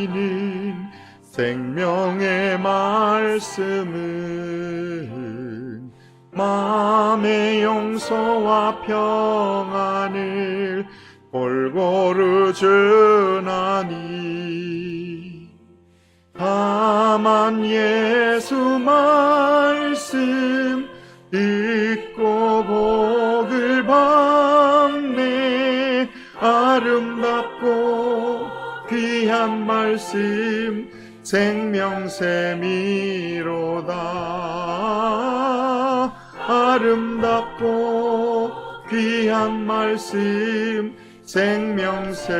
이는 생명의 말씀은 마음의 용서와 평안을 골고루 주나니 다만 예수 말씀 듣고 복을 받네. 아름답고 귀한 말씀 생명샘이로다. 아름답고 귀한 말씀 생명샘이로다.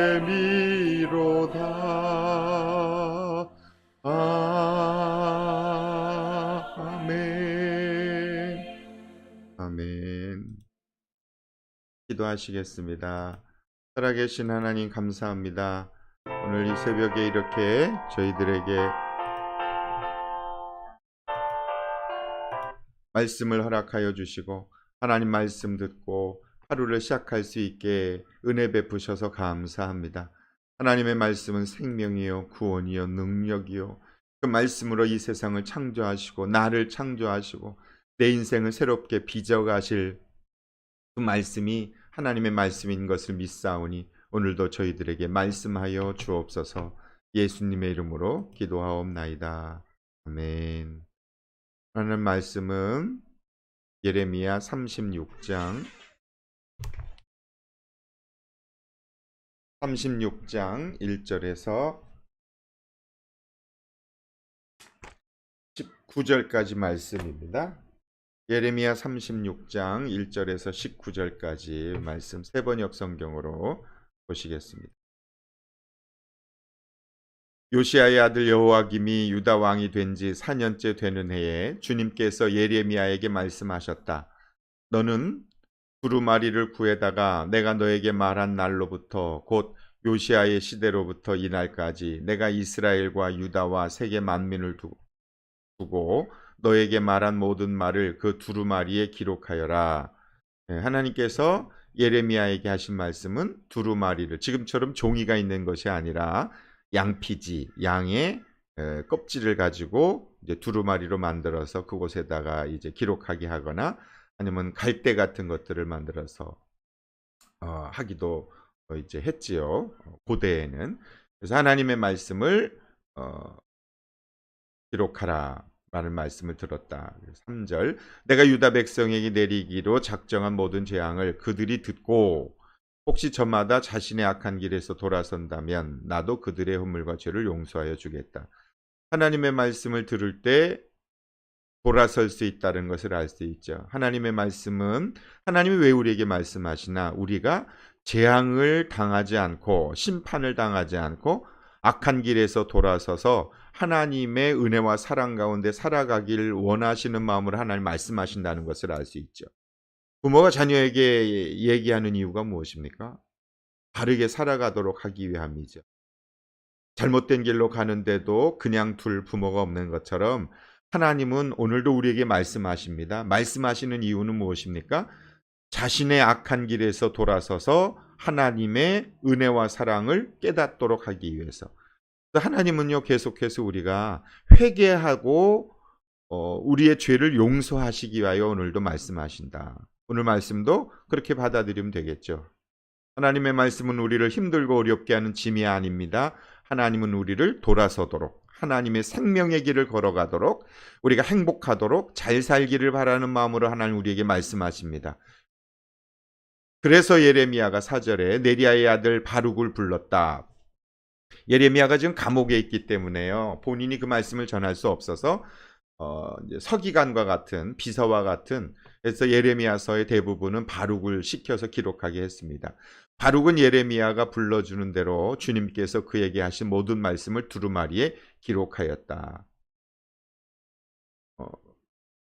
아멘. 아멘. 기도하시겠습니다. 살아계신 하나님 감사합니다. 오늘 이 새벽에 이렇게 저희들에게 말씀을 허락하여 주시고 하나님 말씀 듣고 하루를 시작할 수 있게 은혜 베푸셔서 감사합니다. 하나님의 말씀은 생명이요 구원이요 능력이요, 그 말씀으로 이 세상을 창조하시고 나를 창조하시고 내 인생을 새롭게 빚어가실 그 말씀이 하나님의 말씀인 것을 믿사오니 오늘도 저희들에게 말씀하여 주옵소서. 예수님의 이름으로 기도하옵나이다. 아멘. 하나님 말씀은 예레미야 36장 1절에서 19절까지 말씀입니다. 예레미야 36장 1절에서 19절까지 말씀 세번역 성경으로 보시겠습니다. 요시야의 아들 여호와김이 유다 왕이 된 지 4년째 되는 해에 주님께서 예레미야에게 말씀하셨다. 너는 두루마리를 구해다가 내가 너에게 말한 날로부터 곧 요시야의 시대로부터 이날까지 내가 이스라엘과 유다와 세계 만민을 두고 너에게 말한 모든 말을 그 두루마리에 기록하여라. 하나님께서 예레미야에게 하신 말씀은 두루마리를, 지금처럼 종이가 있는 것이 아니라 양피지, 양의 껍질을 가지고 이제 두루마리로 만들어서 그곳에다가 이제 기록하게 하거나 아니면 갈대 같은 것들을 만들어서 하기도 이제 했지요. 고대에는. 그래서 하나님의 말씀을 기록하라 라는 말씀을 들었다. 3절, 내가 유다 백성에게 내리기로 작정한 모든 재앙을 그들이 듣고 혹시 저마다 자신의 악한 길에서 돌아선다면 나도 그들의 허물과 죄를 용서하여 주겠다. 하나님의 말씀을 들을 때 돌아설 수 있다는 것을 알 수 있죠. 하나님의 말씀은 하나님이 왜 우리에게 말씀하시나, 우리가 재앙을 당하지 않고 심판을 당하지 않고 악한 길에서 돌아서서 하나님의 은혜와 사랑 가운데 살아가길 원하시는 마음으로 하나님 말씀하신다는 것을 알 수 있죠. 부모가 자녀에게 얘기하는 이유가 무엇입니까? 바르게 살아가도록 하기 위함이죠. 잘못된 길로 가는데도 그냥 둘 부모가 없는 것처럼 하나님은 오늘도 우리에게 말씀하십니다. 말씀하시는 이유는 무엇입니까? 자신의 악한 길에서 돌아서서 하나님의 은혜와 사랑을 깨닫도록 하기 위해서. 하나님은요, 계속해서 우리가 회개하고 우리의 죄를 용서하시기 위하여 오늘도 말씀하신다. 오늘 말씀도 그렇게 받아들이면 되겠죠. 하나님의 말씀은 우리를 힘들고 어렵게 하는 짐이 아닙니다. 하나님은 우리를 돌아서도록, 하나님의 생명의 길을 걸어가도록, 우리가 행복하도록 잘 살기를 바라는 마음으로 하나님 우리에게 말씀하십니다. 그래서 예레미야가 4절에 네리야의 아들 바룩을 불렀다. 예레미야가 지금 감옥에 있기 때문에요, 본인이 그 말씀을 전할 수 없어서 이제 서기관과 같은, 비서와 같은, 그래서 예레미야서의 대부분은 바룩을 시켜서 기록하게 했습니다. 바룩은 예레미야가 불러주는 대로 주님께서 그에게 하신 모든 말씀을 두루마리에 기록하였다.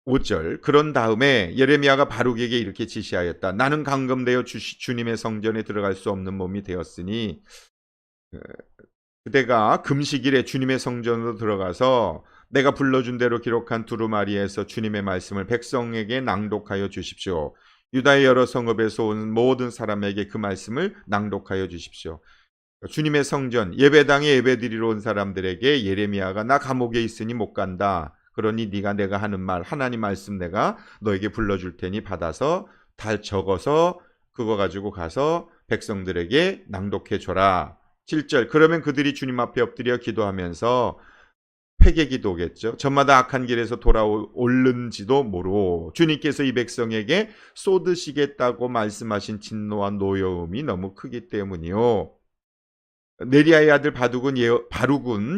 5절, 그런 다음에 예레미야가 바룩에게 이렇게 지시하였다. 나는 감금되어 주님의 성전에 들어갈 수 없는 몸이 되었으니 그대가 금식일에 주님의 성전으로 들어가서 내가 불러준 대로 기록한 두루마리에서 주님의 말씀을 백성에게 낭독하여 주십시오. 유다의 여러 성읍에서 온 모든 사람에게 그 말씀을 낭독하여 주십시오. 주님의 성전 예배당에 예배드리러 온 사람들에게 예레미야가 나 감옥에 있으니 못 간다. 그러니 네가 내가 하는 말 하나님 말씀 내가 너에게 불러줄 테니 받아서 다 적어서 그거 가지고 가서 백성들에게 낭독해 줘라. 7절 그러면 그들이 주님 앞에 엎드려 기도하면서 회개 기도겠죠. 저마다 악한 길에서 돌아올는지도 모르고 주님께서 이 백성에게 쏟으시겠다고 말씀하신 진노와 노여움이 너무 크기 때문이요. 네리야의 아들 바룩은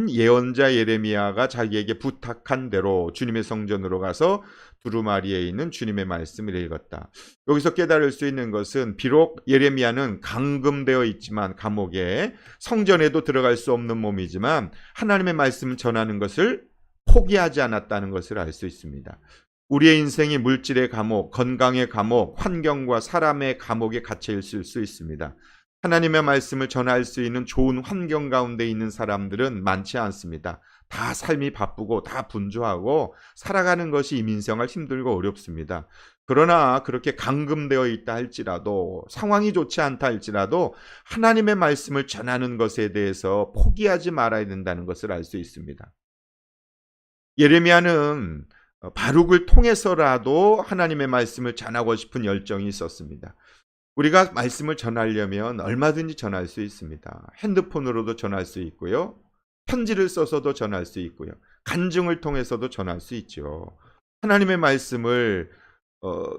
예언자 예레미야가 자기에게 부탁한 대로 주님의 성전으로 가서 두루마리에 있는 주님의 말씀을 읽었다. 여기서 깨달을 수 있는 것은 비록 예레미야는 감금되어 있지만 감옥에 성전에도 들어갈 수 없는 몸이지만 하나님의 말씀을 전하는 것을 포기하지 않았다는 것을 알 수 있습니다. 우리의 인생이 물질의 감옥, 건강의 감옥, 환경과 사람의 감옥에 갇혀 있을 수 있습니다. 하나님의 말씀을 전할 수 있는 좋은 환경 가운데 있는 사람들은 많지 않습니다. 다 삶이 바쁘고 다 분주하고 살아가는 것이 이민생활 힘들고 어렵습니다. 그러나 그렇게 감금되어 있다 할지라도 상황이 좋지 않다 할지라도 하나님의 말씀을 전하는 것에 대해서 포기하지 말아야 된다는 것을 알 수 있습니다. 예레미야는 바룩을 통해서라도 하나님의 말씀을 전하고 싶은 열정이 있었습니다. 우리가 말씀을 전하려면 얼마든지 전할 수 있습니다. 핸드폰으로도 전할 수 있고요. 편지를 써서도 전할 수 있고요. 간증을 통해서도 전할 수 있죠. 하나님의 말씀을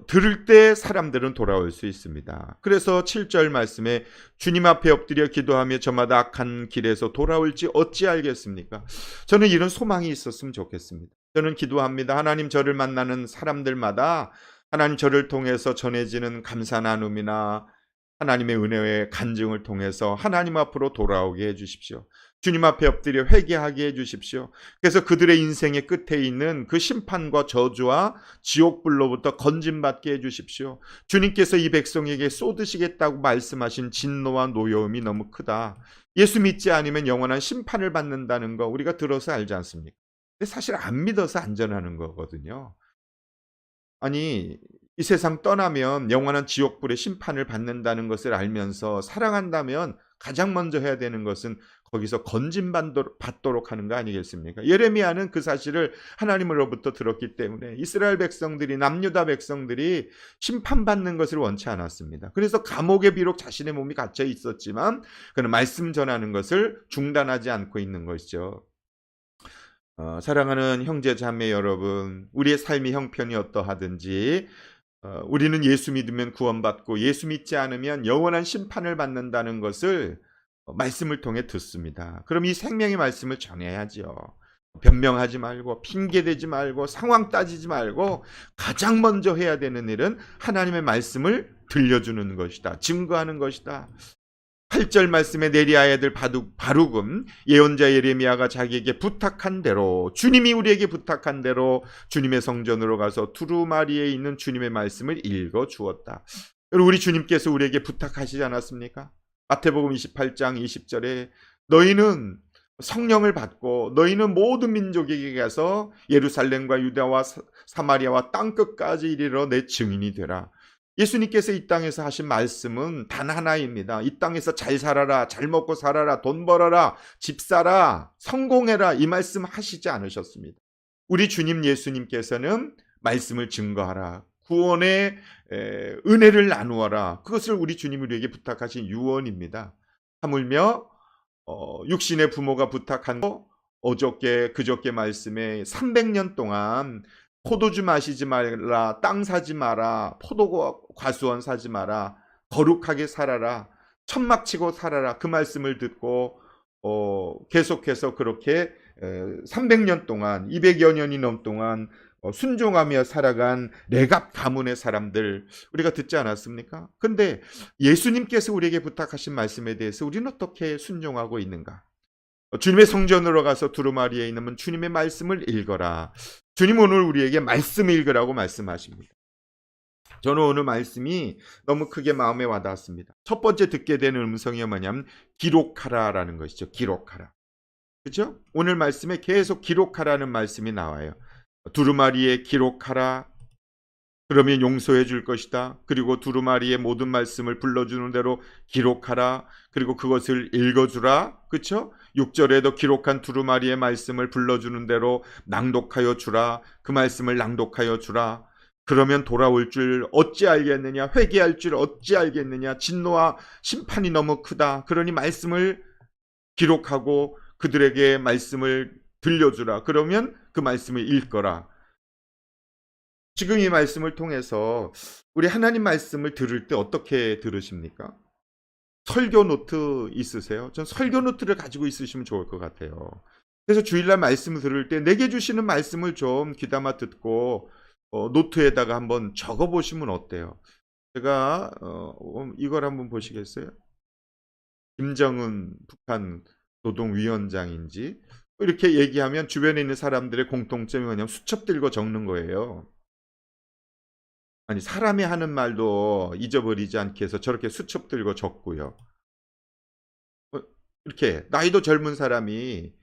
들을 때 사람들은 돌아올 수 있습니다. 그래서 7절 말씀에 주님 앞에 엎드려 기도하며 저마다 악한 길에서 돌아올지 어찌 알겠습니까? 저는 이런 소망이 있었으면 좋겠습니다. 저는 기도합니다. 하나님 저를 만나는 사람들마다 하나님 저를 통해서 전해지는 감사 나눔이나 하나님의 은혜의 간증을 통해서 하나님 앞으로 돌아오게 해주십시오. 주님 앞에 엎드려 회개하게 해주십시오. 그래서 그들의 인생의 끝에 있는 그 심판과 저주와 지옥불로부터 건짐받게 해주십시오. 주님께서 이 백성에게 쏟으시겠다고 말씀하신 진노와 노여움이 너무 크다. 예수 믿지 않으면 영원한 심판을 받는다는 거 우리가 들어서 알지 않습니까? 근데 사실 안 믿어서 안전하는 거거든요. 아니 이 세상 떠나면 영원한 지옥불의 심판을 받는다는 것을 알면서 사랑한다면 가장 먼저 해야 되는 것은 거기서 건짐받도록 하는 거 아니겠습니까? 예레미야는 그 사실을 하나님으로부터 들었기 때문에 이스라엘 백성들이 남유다 백성들이 심판받는 것을 원치 않았습니다. 그래서 감옥에 비록 자신의 몸이 갇혀 있었지만 그는 말씀 전하는 것을 중단하지 않고 있는 것이죠. 사랑하는 형제 자매 여러분, 우리의 삶의 형편이 어떠하든지 우리는 예수 믿으면 구원받고 예수 믿지 않으면 영원한 심판을 받는다는 것을 말씀을 통해 듣습니다. 그럼 이 생명의 말씀을 전해야죠. 변명하지 말고 핑계대지 말고 상황 따지지 말고 가장 먼저 해야 되는 일은 하나님의 말씀을 들려주는 것이다. 증거하는 것이다. 8절 말씀에 네리야의 아들 바룩은 예언자 예레미야가 자기에게 부탁한 대로 주님이 우리에게 부탁한 대로 주님의 성전으로 가서 두루마리에 있는 주님의 말씀을 읽어 주었다. 우리 주님께서 우리에게 부탁하시지 않았습니까? 마태복음 28장 20절에 너희는 성령을 받고 너희는 모든 민족에게 가서 예루살렘과 유다와 사마리아와 땅끝까지 이르러 내 증인이 되라. 예수님께서 이 땅에서 하신 말씀은 단 하나입니다. 이 땅에서 잘 살아라, 잘 먹고 살아라, 돈 벌어라, 집 사라, 성공해라 이 말씀 하시지 않으셨습니다. 우리 주님 예수님께서는 말씀을 증거하라, 구원의 은혜를 나누어라, 그것을 우리 주님이 우리에게 부탁하신 유언입니다. 하물며 육신의 부모가 부탁한 거 그저께 말씀에 300년 동안 포도주 마시지 말라, 땅 사지 마라, 과수원 사지 마라, 거룩하게 살아라, 천막 치고 살아라 그 말씀을 듣고 계속해서 그렇게 300년 동안 200여 년이 넘 동안 순종하며 살아간 레갑 가문의 사람들 우리가 듣지 않았습니까? 근데 예수님께서 우리에게 부탁하신 말씀에 대해서 우리는 어떻게 순종하고 있는가? 주님의 성전으로 가서 두루마리에 있는 주님의 말씀을 읽어라. 주님 오늘 우리에게 말씀 읽으라고 말씀하십니다. 저는 오늘 말씀이 너무 크게 마음에 와닿았습니다. 첫 번째 듣게 되는 음성이 뭐냐면 기록하라라는 것이죠. 기록하라. 그렇죠? 오늘 말씀에 계속 기록하라는 말씀이 나와요. 두루마리에 기록하라. 그러면 용서해 줄 것이다. 그리고 두루마리의 모든 말씀을 불러주는 대로 기록하라. 그리고 그것을 읽어주라. 그렇죠? 6절에도 기록한 두루마리의 말씀을 불러주는 대로 낭독하여 주라. 그 말씀을 낭독하여 주라. 그러면 돌아올 줄 어찌 알겠느냐. 회개할 줄 어찌 알겠느냐. 진노와 심판이 너무 크다. 그러니 말씀을 기록하고 그들에게 말씀을 들려주라. 그러면 그 말씀을 읽거라. 지금 이 말씀을 통해서 우리 하나님 말씀을 들을 때 어떻게 들으십니까? 설교 노트 있으세요? 전 설교 노트를 가지고 있으시면 좋을 것 같아요. 그래서 주일날 말씀을 들을 때 내게 주시는 말씀을 좀 귀담아 듣고 노트에다가 한번 적어보시면 어때요? 제가 이걸 한번 보시겠어요? 김정은 북한 노동위원장인지 이렇게 얘기하면 주변에 있는 사람들의 공통점이 뭐냐면 수첩 들고 적는 거예요. 아니 사람이 하는 말도 잊어버리지 않게 해서 저렇게 수첩 들고 적고요. 이렇게 나이도 젊은 사람이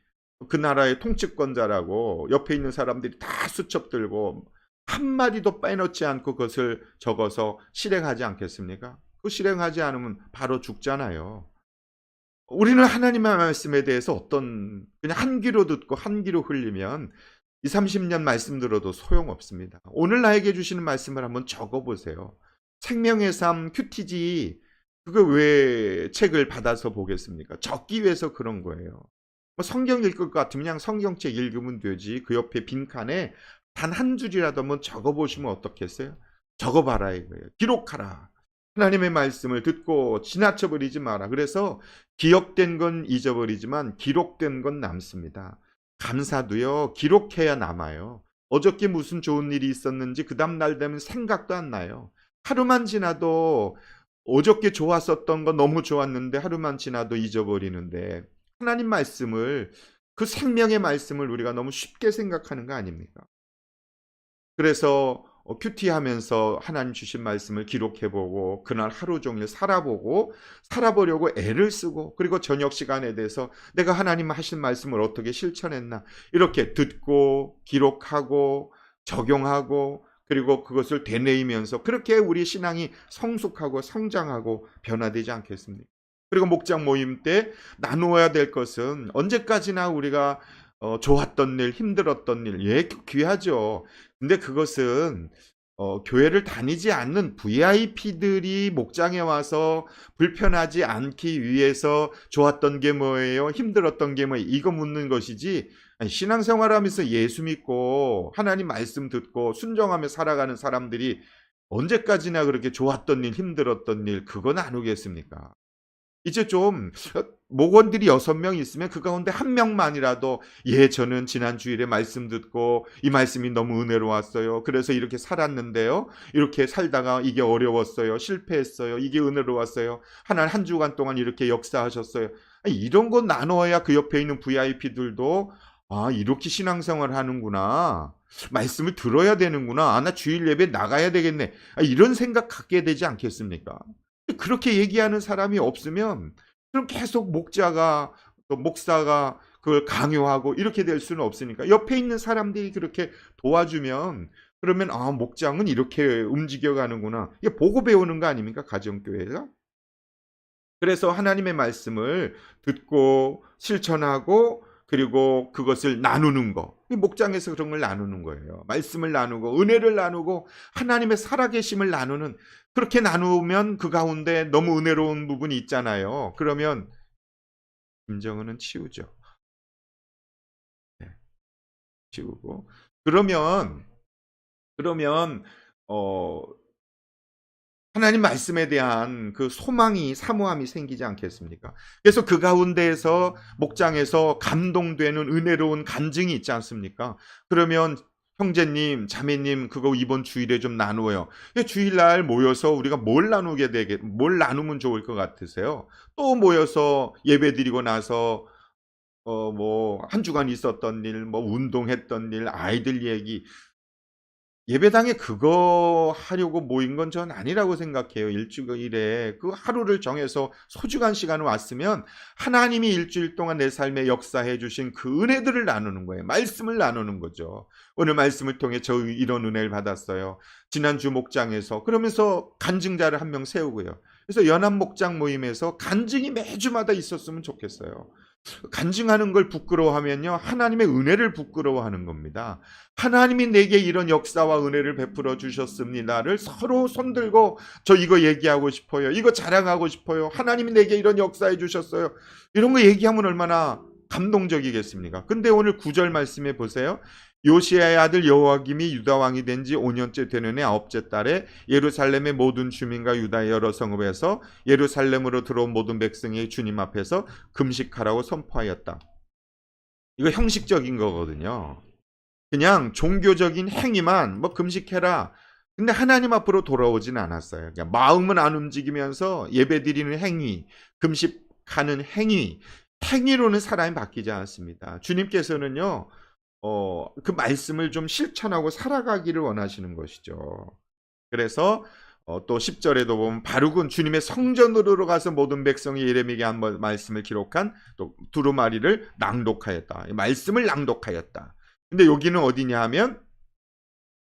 그 나라의 통치권자라고 옆에 있는 사람들이 다 수첩 들고 한마디도 빼놓지 않고 그것을 적어서 실행하지 않겠습니까? 그 실행하지 않으면 바로 죽잖아요. 우리는 하나님의 말씀에 대해서 그냥 한 귀로 듣고 한 귀로 흘리면 20, 30년 말씀 들어도 소용없습니다. 오늘 나에게 주시는 말씀을 한번 적어보세요. 생명의 삶 큐티지 그거 왜 책을 받아서 보겠습니까? 적기 위해서 그런 거예요. 뭐 성경 읽을 것 같으면 그냥 성경책 읽으면 되지. 그 옆에 빈칸에 단 한 줄이라도 한번 적어보시면 어떻겠어요? 적어봐라 이거예요. 기록하라. 하나님의 말씀을 듣고 지나쳐버리지 마라. 그래서 기억된 건 잊어버리지만 기록된 건 남습니다. 감사도요, 기록해야 남아요. 어저께 무슨 좋은 일이 있었는지 그 다음날 되면 생각도 안 나요. 하루만 지나도 어저께 좋았었던 거 너무 좋았는데 하루만 지나도 잊어버리는데 하나님 말씀을 그 생명의 말씀을 우리가 너무 쉽게 생각하는 거 아닙니까? 그래서 큐티하면서 하나님 주신 말씀을 기록해보고 그날 하루 종일 살아보려고 애를 쓰고 그리고 저녁 시간에 대해서 내가 하나님 하신 말씀을 어떻게 실천했나 이렇게 듣고 기록하고 적용하고 그리고 그것을 되뇌이면서 그렇게 우리 신앙이 성숙하고 성장하고 변화되지 않겠습니까? 그리고 목장 모임 때 나누어야 될 것은 언제까지나 우리가 좋았던 일, 힘들었던 일, 예, 귀하죠. 근데 그것은 교회를 다니지 않는 VIP들이 목장에 와서 불편하지 않기 위해서 좋았던 게 뭐예요? 힘들었던 게 뭐예요? 이거 묻는 것이지 아니, 신앙생활하면서 예수 믿고 하나님 말씀 듣고 순종하며 살아가는 사람들이 언제까지나 그렇게 좋았던 일, 힘들었던 일 그거 나누겠습니까? 이제 좀 목원들이 6명 있으면 그 가운데 한 명만이라도 예 저는 지난 주일에 말씀 듣고 이 말씀이 너무 은혜로웠어요. 그래서 이렇게 살았는데요. 이렇게 살다가 이게 어려웠어요. 실패했어요. 이게 은혜로웠어요. 하나님 한 주간 동안 이렇게 역사하셨어요. 이런 거 나눠야 그 옆에 있는 VIP들도 아 이렇게 신앙생활 하는구나. 말씀을 들어야 되는구나. 나 주일 예배 나가야 되겠네. 이런 생각 갖게 되지 않겠습니까? 그렇게 얘기하는 사람이 없으면 그럼 계속 목자가 또 목사가 그걸 강요하고 이렇게 될 수는 없으니까 옆에 있는 사람들이 그렇게 도와주면 그러면 아 목장은 이렇게 움직여가는구나. 이게 보고 배우는 거 아닙니까? 가정교회가. 그래서 하나님의 말씀을 듣고 실천하고 그리고 그것을 나누는 거. 목장에서 그런 걸 나누는 거예요. 말씀을 나누고 은혜를 나누고 하나님의 살아계심을 나누는 그렇게 나누면 그 가운데 너무 은혜로운 부분이 있잖아요. 그러면 김정은은 치우죠. 네, 치우고 그러면 하나님 말씀에 대한 그 소망이 사모함이 생기지 않겠습니까? 그래서 그 가운데에서 목장에서 감동되는 은혜로운 간증이 있지 않습니까? 그러면 형제님, 자매님 그거 이번 주일에 좀 나누어요. 주일날 모여서 우리가 뭘 나누면 좋을 것 같으세요? 또 모여서 예배 드리고 나서 뭐 한 주간 있었던 일, 뭐 운동했던 일, 아이들 얘기 예배당에 그거 하려고 모인 건 전 아니라고 생각해요. 일주일에 그 하루를 정해서 소중한 시간을 왔으면 하나님이 일주일 동안 내 삶에 역사해 주신 그 은혜들을 나누는 거예요. 말씀을 나누는 거죠. 오늘 말씀을 통해 저 이런 은혜를 받았어요. 지난주 목장에서 그러면서 간증자를 한 명 세우고요. 그래서 연합 목장 모임에서 간증이 매주마다 있었으면 좋겠어요. 간증하는 걸 부끄러워하면요, 하나님의 은혜를 부끄러워하는 겁니다. 하나님이 내게 이런 역사와 은혜를 베풀어 주셨습니다를 서로 손들고 저 이거 얘기하고 싶어요. 이거 자랑하고 싶어요. 하나님이 내게 이런 역사해 주셨어요. 이런 거 얘기하면 얼마나 감동적이겠습니까? 근데 오늘 9절 말씀해 보세요. 요시야의 아들 여호와김이 유다 왕이 된 지 5년째 되는 해 9째 달에 예루살렘의 모든 주민과 유다의 여러 성읍에서 예루살렘으로 들어온 모든 백성이 주님 앞에서 금식하라고 선포하였다. 이거 형식적인 거거든요. 그냥 종교적인 행위만 뭐 금식해라. 근데 하나님 앞으로 돌아오진 않았어요. 그냥 마음은 안 움직이면서 예배드리는 행위, 금식하는 행위, 행위로는 사람이 바뀌지 않습니다. 주님께서는요, 그 말씀을 좀 실천하고 살아가기를 원하시는 것이죠. 그래서 또 10절에도 보면 바룩은 주님의 성전으로 가서 모든 백성이 예레미야에게 한 말씀을 기록한 또 두루마리를 낭독하였다. 말씀을 낭독하였다. 근데 여기는 어디냐 하면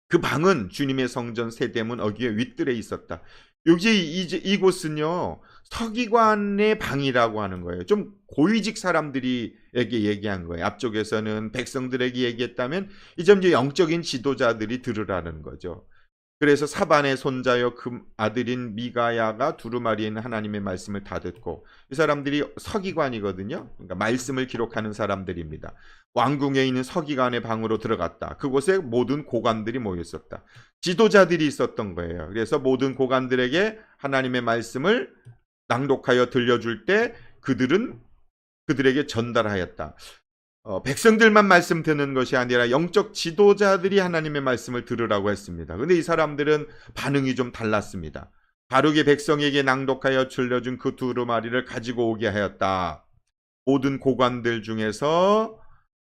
그 방은 주님의 성전 세대문 어귀의 윗뜰에 있었다. 여기 이곳은요, 서기관의 방이라고 하는 거예요. 좀 고위직 사람들이에게 얘기한 거예요. 앞쪽에서는 백성들에게 얘기했다면 이제 영적인 지도자들이 들으라는 거죠. 그래서 사반의 손자여 그 아들인 미가야가 두루마리에 있는 하나님의 말씀을 다 듣고, 이 사람들이 서기관이거든요. 그러니까 말씀을 기록하는 사람들입니다. 왕궁에 있는 서기관의 방으로 들어갔다. 그곳에 모든 고관들이 모여 있었다. 지도자들이 있었던 거예요. 그래서 모든 고관들에게 하나님의 말씀을 낭독하여 들려줄 때 그들에게 전달하였다. 백성들만 말씀 듣는 것이 아니라 영적 지도자들이 하나님의 말씀을 들으라고 했습니다. 근데 이 사람들은 반응이 좀 달랐습니다. 바룩이 백성에게 낭독하여 들려준 그 두루마리를 가지고 오게 하였다. 모든 고관들 중에서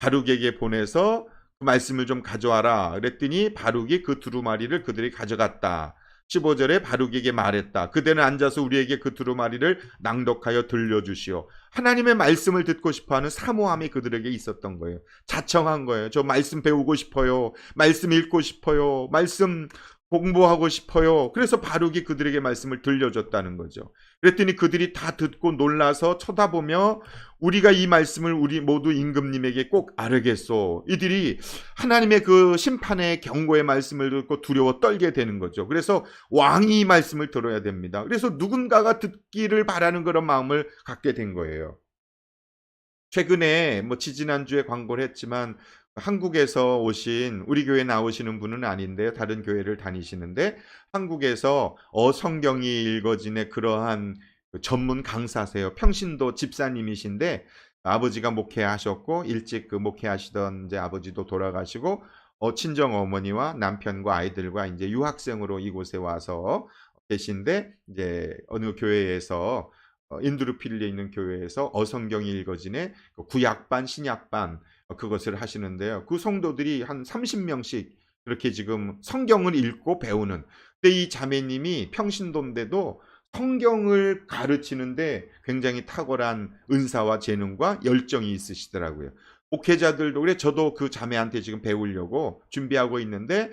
바룩에게 보내서 그 말씀을 좀 가져와라. 그랬더니 바룩이 그 두루마리를 그들이 가져갔다. 15절에 바룩에게 말했다. 그대는 앉아서 우리에게 그 두루마리를 낭독하여 들려주시오. 하나님의 말씀을 듣고 싶어하는 사모함이 그들에게 있었던 거예요. 자청한 거예요. 저 말씀 배우고 싶어요. 말씀 읽고 싶어요. 말씀 공부하고 싶어요. 그래서 바룩이 그들에게 말씀을 들려줬다는 거죠. 그랬더니 그들이 다 듣고 놀라서 쳐다보며 우리가 이 말씀을 우리 모두 임금님에게 꼭 아뢰겠소. 이들이 하나님의 그 심판의 경고의 말씀을 듣고 두려워 떨게 되는 거죠. 그래서 왕이 이 말씀을 들어야 됩니다. 그래서 누군가가 듣기를 바라는 그런 마음을 갖게 된 거예요. 최근에 지지난주에 광고를 했지만 한국에서 오신 우리 교회 나오시는 분은 아닌데요. 다른 교회를 다니시는데 한국에서 성경이 읽어진의 그러한 전문 강사세요. 평신도 집사님이신데 아버지가 목회하셨고 일찍 그 목회하시던 이제 아버지도 돌아가시고 친정 어머니와 남편과 아이들과 이제 유학생으로 이곳에 와서 계신데 이제 어느 교회에서 인두르필리에 있는 교회에서 어성경이 읽어진의 구약반 신약반 그것을 하시는데요. 그 성도들이 한 30명씩 그렇게 지금 성경을 읽고 배우는. 근데 이 자매님이 평신도인데도 성경을 가르치는데 굉장히 탁월한 은사와 재능과 열정이 있으시더라고요. 목회자들도 그래. 저도 그 자매한테 지금 배우려고 준비하고 있는데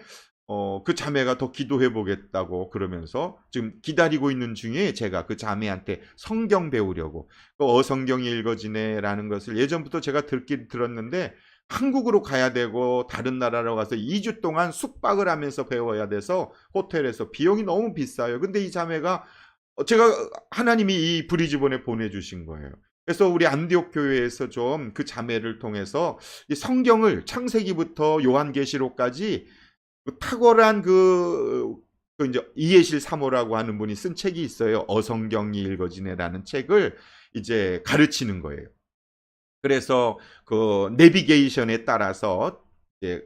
그 자매가 더 기도해 보겠다고 그러면서 지금 기다리고 있는 중에 제가 그 자매한테 성경 배우려고 어성경이 읽어지네라는 것을 예전부터 제가 듣긴 들었는데 한국으로 가야 되고 다른 나라로 가서 2주 동안 숙박을 하면서 배워야 돼서 호텔에서 비용이 너무 비싸요. 근데 이 자매가 제가 하나님이 이 브리즈번에 보내주신 거예요. 그래서 우리 안디옥 교회에서 좀 그 자매를 통해서 이 성경을 창세기부터 요한계시록까지 탁월한 이제 이해실 사모라고 하는 분이 쓴 책이 있어요. 어성경이 읽어지네라는 책을 이제 가르치는 거예요. 그래서 그 내비게이션에 따라서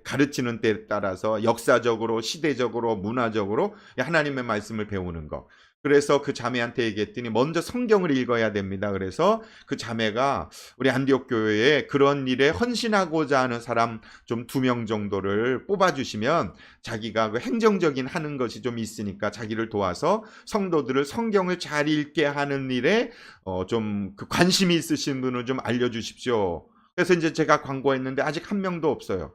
가르치는 때에 따라서 역사적으로, 시대적으로, 문화적으로 하나님의 말씀을 배우는 거. 그래서 그 자매한테 얘기했더니 먼저 성경을 읽어야 됩니다. 그래서 그 자매가 우리 안디옥 교회에 그런 일에 헌신하고자 하는 사람 좀 2명 정도를 뽑아주시면 자기가 그 행정적인 하는 것이 좀 있으니까 자기를 도와서 성도들을 성경을 잘 읽게 하는 일에 좀 그 관심이 있으신 분은 좀 알려주십시오. 그래서 이제 제가 광고했는데 아직 한 명도 없어요.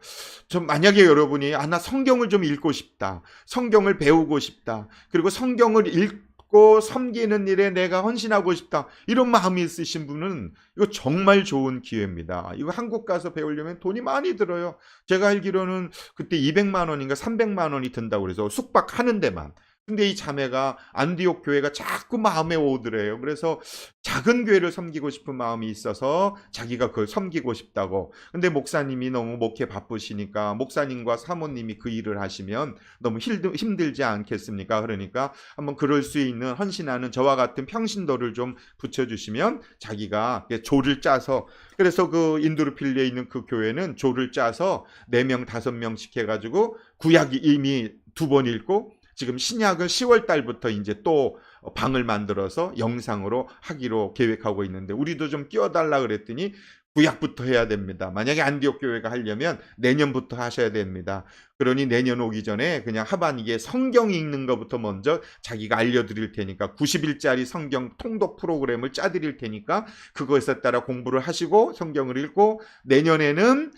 좀 만약에 여러분이 나 성경을 좀 읽고 싶다. 성경을 배우고 싶다. 그리고 성경을 읽고 섬기는 일에 내가 헌신하고 싶다. 이런 마음이 있으신 분은 이거 정말 좋은 기회입니다. 이거 한국 가서 배우려면 돈이 많이 들어요. 제가 알기로는 그때 200만 원인가 300만 원이 든다고 그래서 숙박하는 데만. 근데 이 자매가 안디옥 교회가 자꾸 마음에 오더래요. 그래서 작은 교회를 섬기고 싶은 마음이 있어서 자기가 그걸 섬기고 싶다고. 근데 목사님이 너무 목회 바쁘시니까 목사님과 사모님이 그 일을 하시면 너무 힘들지 않겠습니까? 그러니까 한번 그럴 수 있는 헌신하는 저와 같은 평신도를 좀 붙여주시면 자기가 조를 짜서, 그래서 그 인도르필리에 있는 그 교회는 조를 짜서 4명 5명씩 해가지고 구약이 이미 2번 읽고 지금 신약을 10월 달부터 이제 또 방을 만들어서 영상으로 하기로 계획하고 있는데 우리도 좀 끼워달라 그랬더니 구약부터 해야 됩니다. 만약에 안디옥 교회가 하려면 내년부터 하셔야 됩니다. 그러니 내년 오기 전에 그냥 하반기에 성경 읽는 것부터 먼저 자기가 알려드릴 테니까 90일짜리 성경 통독 프로그램을 짜드릴 테니까 그것에 따라 공부를 하시고 성경을 읽고 내년에는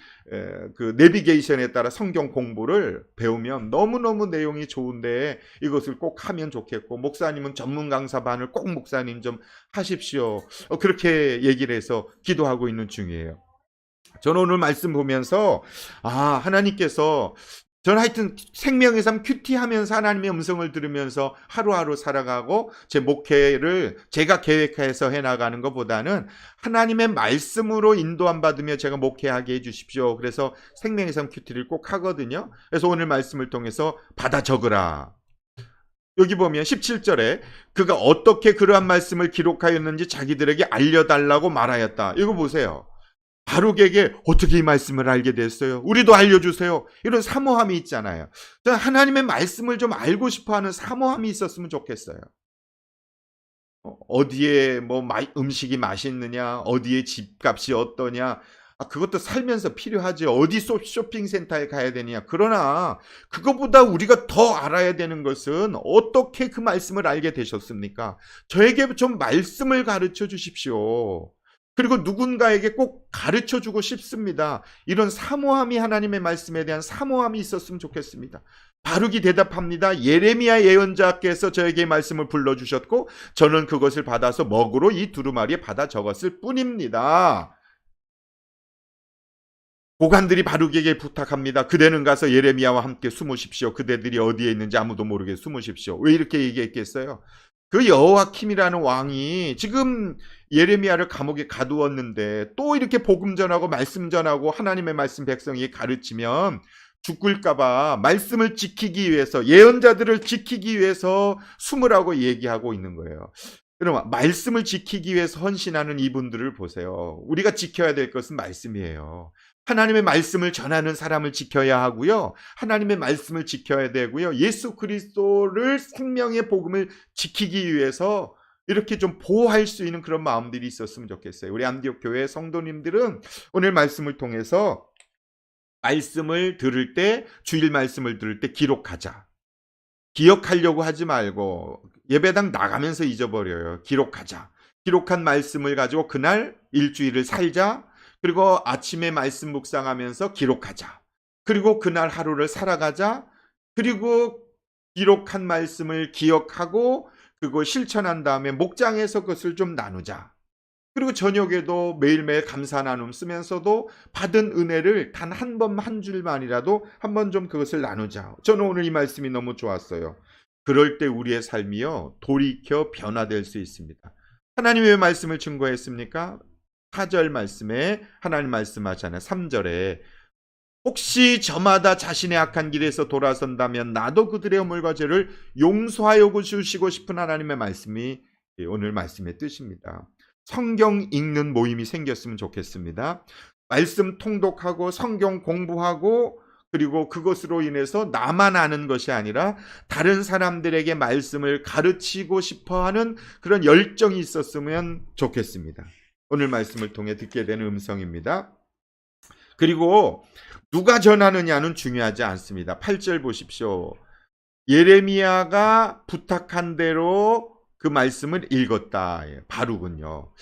그 내비게이션에 따라 성경 공부를 배우면 너무너무 내용이 좋은데 이것을 꼭 하면 좋겠고, 목사님은 전문 강사반을 꼭 목사님 좀 하십시오. 그렇게 얘기를 해서 기도하고 있는 중이에요. 저는 오늘 말씀 보면서 하나님께서, 저는 하여튼 생명의 삶 큐티 하면서 하나님의 음성을 들으면서 하루하루 살아가고 제 목회를 제가 계획해서 해나가는 것보다는 하나님의 말씀으로 인도함 받으며 제가 목회하게 해주십시오. 그래서 생명의 삶 큐티를 꼭 하거든요. 그래서 오늘 말씀을 통해서 받아 적으라. 여기 보면 17절에 그가 어떻게 그러한 말씀을 기록하였는지 자기들에게 알려달라고 말하였다. 이거 보세요. 바룩에게 어떻게 이 말씀을 알게 됐어요? 우리도 알려주세요. 이런 사모함이 있잖아요. 하나님의 말씀을 좀 알고 싶어하는 사모함이 있었으면 좋겠어요. 어디에 뭐 음식이 맛있느냐, 어디에 집값이 어떠냐, 그것도 살면서 필요하지. 어디 쇼핑센터에 가야 되냐. 그러나 그것보다 우리가 더 알아야 되는 것은 어떻게 그 말씀을 알게 되셨습니까? 저에게 좀 말씀을 가르쳐 주십시오. 그리고 누군가에게 꼭 가르쳐주고 싶습니다. 이런 사모함이, 하나님의 말씀에 대한 사모함이 있었으면 좋겠습니다. 바룩이 대답합니다. 예레미야 예언자께서 저에게 말씀을 불러주셨고 저는 그것을 받아서 먹으로 이 두루마리에 받아 적었을 뿐입니다. 고관들이 바룩에게 부탁합니다. 그대는 가서 예레미야와 함께 숨으십시오. 그대들이 어디에 있는지 아무도 모르게 숨으십시오. 왜 이렇게 얘기했겠어요? 그 여호와킴이라는 왕이 지금 예레미야를 감옥에 가두었는데 또 이렇게 복음 전하고 말씀 전하고 하나님의 말씀 백성에게 가르치면 죽을까봐 말씀을 지키기 위해서, 예언자들을 지키기 위해서 숨으라고 얘기하고 있는 거예요. 여러분, 말씀을 지키기 위해서 헌신하는 이분들을 보세요. 우리가 지켜야 될 것은 말씀이에요. 하나님의 말씀을 전하는 사람을 지켜야 하고요. 하나님의 말씀을 지켜야 되고요. 예수 그리스도를, 생명의 복음을 지키기 위해서 이렇게 좀 보호할 수 있는 그런 마음들이 있었으면 좋겠어요. 우리 안디옥 교회 성도님들은 오늘 말씀을 통해서 말씀을 들을 때, 주일 말씀을 들을 때 기록하자. 기억하려고 하지 말고 예배당 나가면서 잊어버려요. 기록하자. 기록한 말씀을 가지고 그날 일주일을 살자. 그리고 아침에 말씀 묵상하면서 기록하자. 그리고 그날 하루를 살아가자. 그리고 기록한 말씀을 기억하고 그걸 실천한 다음에 목장에서 그것을 좀 나누자. 그리고 저녁에도 매일매일 감사 나눔 쓰면서도 받은 은혜를 단 한 번, 한 줄만이라도 한번 좀 그것을 나누자. 저는 오늘 이 말씀이 너무 좋았어요. 그럴 때 우리의 삶이요, 돌이켜 변화될 수 있습니다. 하나님이 왜 말씀을 증거했습니까? 4절 말씀에 하나님 말씀하잖아요. 3절에 혹시 저마다 자신의 악한 길에서 돌아선다면 나도 그들의 허물과 죄를 용서하여 주시고 싶은 하나님의 말씀이 오늘 말씀의 뜻입니다. 성경 읽는 모임이 생겼으면 좋겠습니다. 말씀 통독하고 성경 공부하고 그리고 그것으로 인해서 나만 아는 것이 아니라 다른 사람들에게 말씀을 가르치고 싶어하는 그런 열정이 있었으면 좋겠습니다. 오늘 말씀을 통해 듣게 되는 음성입니다. 그리고 누가 전하느냐는 중요하지 않습니다. 8절 보십시오. 예레미야가 부탁한 대로 그 말씀을 읽었다. 바룩은요.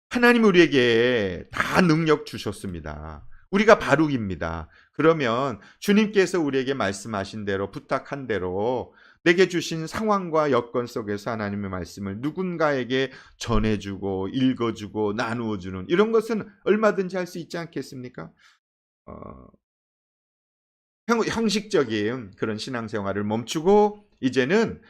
하나님 우리에게 다 능력 주셨습니다. 우리가 바룩입니다. 그러면 주님께서 우리에게 말씀하신 대로, 부탁한 대로 내게 주신 상황과 여건 속에서 하나님의 말씀을 누군가에게 전해주고 읽어주고 나누어주는 이런 것은 얼마든지 할 수 있지 않겠습니까? 형식적인 그런 신앙생활을 멈추고 이제는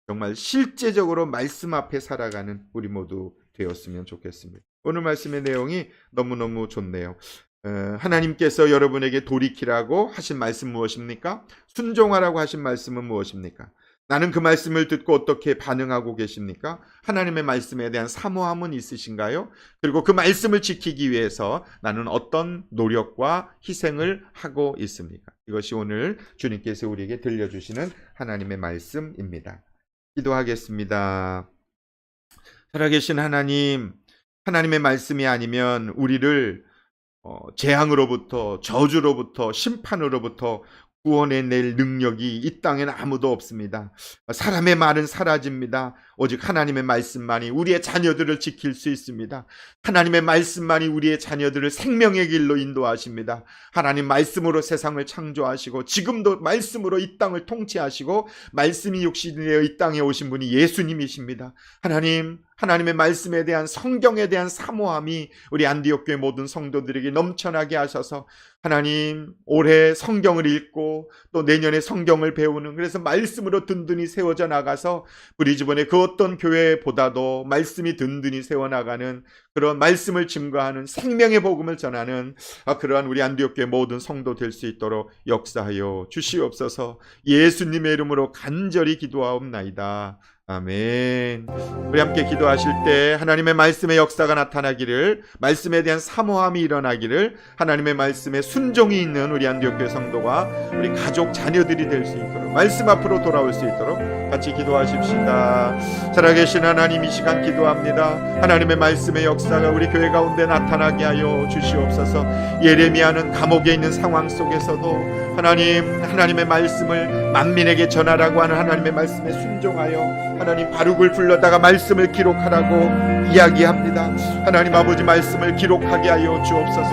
정말 실제적으로 말씀 앞에 살아가는 우리 모두 되었으면 좋겠습니다. 오늘 말씀의 내용이 너무너무 좋네요. 하나님께서 여러분에게 돌이키라고 하신 말씀 무엇입니까? 순종하라고 하신 말씀은 무엇입니까? 나는 그 말씀을 듣고 어떻게 반응하고 계십니까? 하나님의 말씀에 대한 사모함은 있으신가요? 그리고 그 말씀을 지키기 위해서 나는 어떤 노력과 희생을 하고 있습니까? 이것이 오늘 주님께서 우리에게 들려주시는 하나님의 말씀입니다. 기도하겠습니다. 살아계신 하나님, 하나님의 말씀이 아니면 우리를 재앙으로부터, 저주로부터, 심판으로부터 구원해낼 능력이 이 땅에는 아무도 없습니다. 사람의 말은 사라집니다. 오직 하나님의 말씀만이 우리의 자녀들을 지킬 수 있습니다. 하나님의 말씀만이 우리의 자녀들을 생명의 길로 인도하십니다. 하나님 말씀으로 세상을 창조하시고 지금도 말씀으로 이 땅을 통치하시고 말씀이 육신이 되어 이 땅에 오신 분이 예수님이십니다. 하나님의 말씀에 대한 성경에 대한 사모함이 우리 안디옥교회 모든 성도들에게 넘쳐나게 하셔서 하나님 올해 성경을 읽고 또 내년에 성경을 배우는, 그래서 말씀으로 든든히 세워져 나가서 브리즈번의 그 어떤 교회보다도 말씀이 든든히 세워나가는 그런 말씀을 증거하는 생명의 복음을 전하는 그러한 우리 안디옥교회 모든 성도 될 수 있도록 역사하여 주시옵소서. 예수님의 이름으로 간절히 기도하옵나이다. 아멘. 우리 함께 기도하실 때 하나님의 말씀의 역사가 나타나기를, 말씀에 대한 사모함이 일어나기를, 하나님의 말씀에 순종이 있는 우리 안디옥교회 성도가 우리 가족 자녀들이 될 수 있도록, 말씀 앞으로 돌아올 수 있도록 같이 기도하십시다. 살아계신 하나님, 이 시간 기도합니다. 하나님의 말씀의 역사가 우리 교회 가운데 나타나게 하여 주시옵소서. 예레미야는 감옥에 있는 상황 속에서도 하나님의 말씀을 만민에게 전하라고 하는 하나님의 말씀에 순종하여 하나님 바룩을 불러다가 말씀을 기록하라고 이야기합니다. 하나님 아버지, 말씀을 기록하게 하여 주옵소서.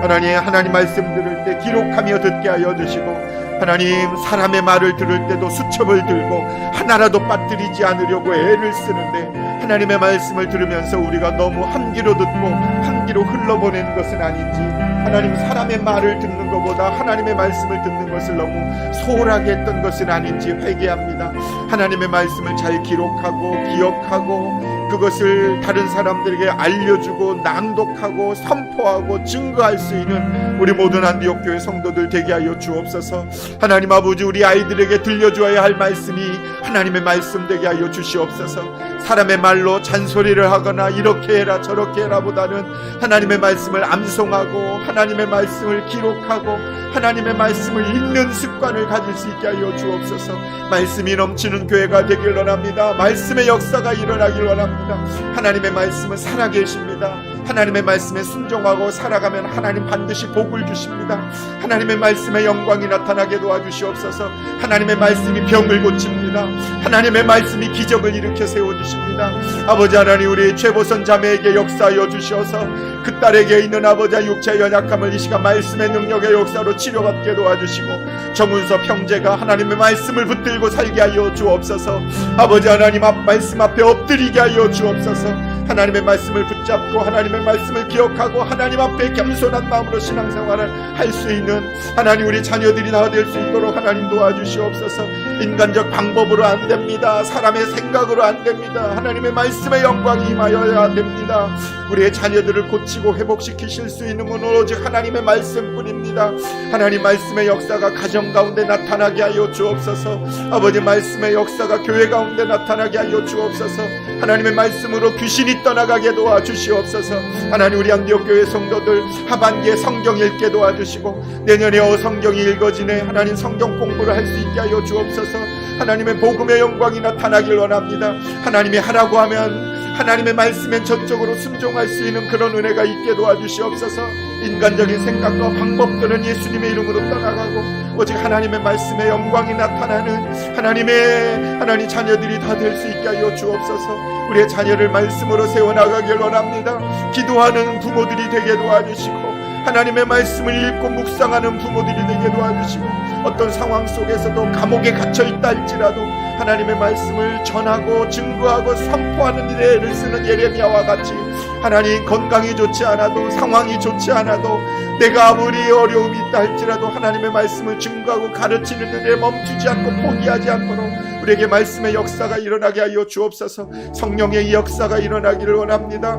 하나님 말씀 들을 때 기록하며 듣게 하여 주시고, 하나님 사람의 말을 들을 때도 수첩을 들고 하나라도 빠뜨리지 않으려고 애를 쓰는데, 하나님의 말씀을 들으면서 우리가 너무 한 귀로 듣고 한 귀로 흘러보내는 것은 아닌지, 하나님 사람의 말을 듣는 것보다 하나님의 말씀을 듣는 것을 너무 소홀하게 했던 것은 아닌지 회개합니다. 하나님의 말씀을 잘 기록하고 기억하고 그것을 다른 사람들에게 알려주고 낭독하고 선포하고 증거할 수 있는 우리 모든 안디옥교회 성도들 되게 하여 주옵소서. 하나님 아버지, 우리 아이들에게 들려주어야 할 말씀이 하나님의 말씀 되게 하여 주시옵소서. 사람의 말로 잔소리를 하거나 이렇게 해라 저렇게 해라 보다는 하나님의 말씀을 암송하고 하나님의 말씀을 기록하고 하나님의 말씀을 읽는 습관을 가질 수 있게 하여 주옵소서. 말씀이 넘치는 교회가 되길 원합니다. 말씀의 역사가 일어나길 원합니다. 하나님의 말씀은 살아계십니다. 하나님의 말씀에 순종하고 살아가면 하나님 반드시 복을 주십니다. 하나님의 말씀의 영광이 나타나게 도와주시옵소서. 하나님의 말씀이 병을 고칩니다. 하나님의 말씀이 기적을 일으켜 세워주십니다. 아버지 하나님, 우리 최보선 자매에게 역사하여 주셔서 그 딸에게 있는 아버지의 육체의 연약함을 이 시간 말씀의 능력의 역사로 치료받게 도와주시고, 정은서 형제가 하나님의 말씀을 붙들고 살게 하여 주옵소서. 아버지 하나님 말씀 앞에 엎드리게 하여 주옵소서. 하나님의 말씀을 붙잡고 하나님의 말씀을 기억하고 하나님 앞에 겸손한 마음으로 신앙생활을 할 수 있는 하나님 우리 자녀들이 다 될 수 있도록 하나님 도와주시옵소서. 인간적 방법으로 안 됩니다. 사람의 생각으로 안 됩니다. 하나님의 말씀의 영광이 임하여야 됩니다. 우리의 자녀들을 고치고 회복시키실 수 있는 분은 오직 하나님의 말씀뿐입니다. 하나님 말씀의 역사가 가정 가운데 나타나게 하여 주옵소서. 아버지, 말씀의 역사가 교회 가운데 나타나게 하여 주옵소서. 하나님의 말씀으로 귀신이 떠나가게 도와주시옵소서. 하나님 우리 안디옥교회 성도들 하반기에 성경 읽게 도와주시고 내년에 성경이 읽어지네 하나님 성경 공부를 할 수 있게 하여 주옵소서. 하나님의 복음의 영광이 나타나길 원합니다. 하나님이 하라고 하면 하나님의 말씀엔 전적으로 순종할 수 있는 그런 은혜가 있게 도와주시옵소서. 인간적인 생각과 방법들은 예수님의 이름으로 떠나가고 오직 하나님의 말씀의 영광이 나타나는 하나님 자녀들이 다 될 수 있게 하여 주옵소서. 우리의 자녀를 말씀으로 세워나가길 원합니다. 기도하는 부모들이 되게 도와주시고 하나님의 말씀을 읽고 묵상하는 부모들이 되게 도와주시고 어떤 상황 속에서도 감옥에 갇혀있다 할지라도 하나님의 말씀을 전하고 증거하고 선포하는 일에 애를 쓰는 예레미야와 같이 하나님 건강이 좋지 않아도 상황이 좋지 않아도 내가 아무리 어려움이 있다 할지라도 하나님의 말씀을 증거하고 가르치는 일에 멈추지 않고 포기하지 않도록 우리에게 말씀의 역사가 일어나게 하여 주옵소서. 성령의 이 역사가 일어나기를 원합니다.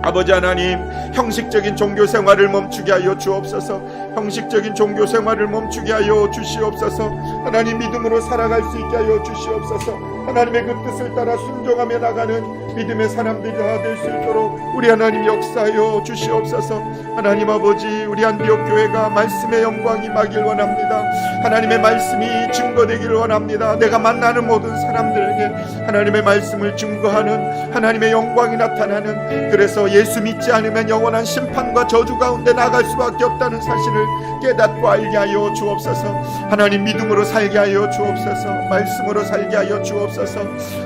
아버지 하나님, 형식적인 종교생활을 멈추게 하여 주옵소서. 형식적인 종교생활을 멈추게 하여 주시옵소서. 하나님 믿음으로 살아갈 수 있게 하여 주시옵소서. 하나님의 그 뜻을 따라 순종하며 나가는 믿음의 사람들이 다 될 수 있도록 우리 하나님 역사하여 주시옵소서. 하나님 아버지, 우리 안디옥 교회가 말씀의 영광이 임하길 원합니다. 하나님의 말씀이 증거되기를 원합니다. 내가 만나는 모든 사람들에게 하나님의 말씀을 증거하는 하나님의 영광이 나타나는, 그래서 예수 믿지 않으면 영원한 심판과 저주 가운데 나갈 수밖에 없다는 사실을 깨닫고 알게 하여 주옵소서. 하나님 믿음으로 살게 하여 주옵소서. 말씀으로 살게 하여 주옵소서.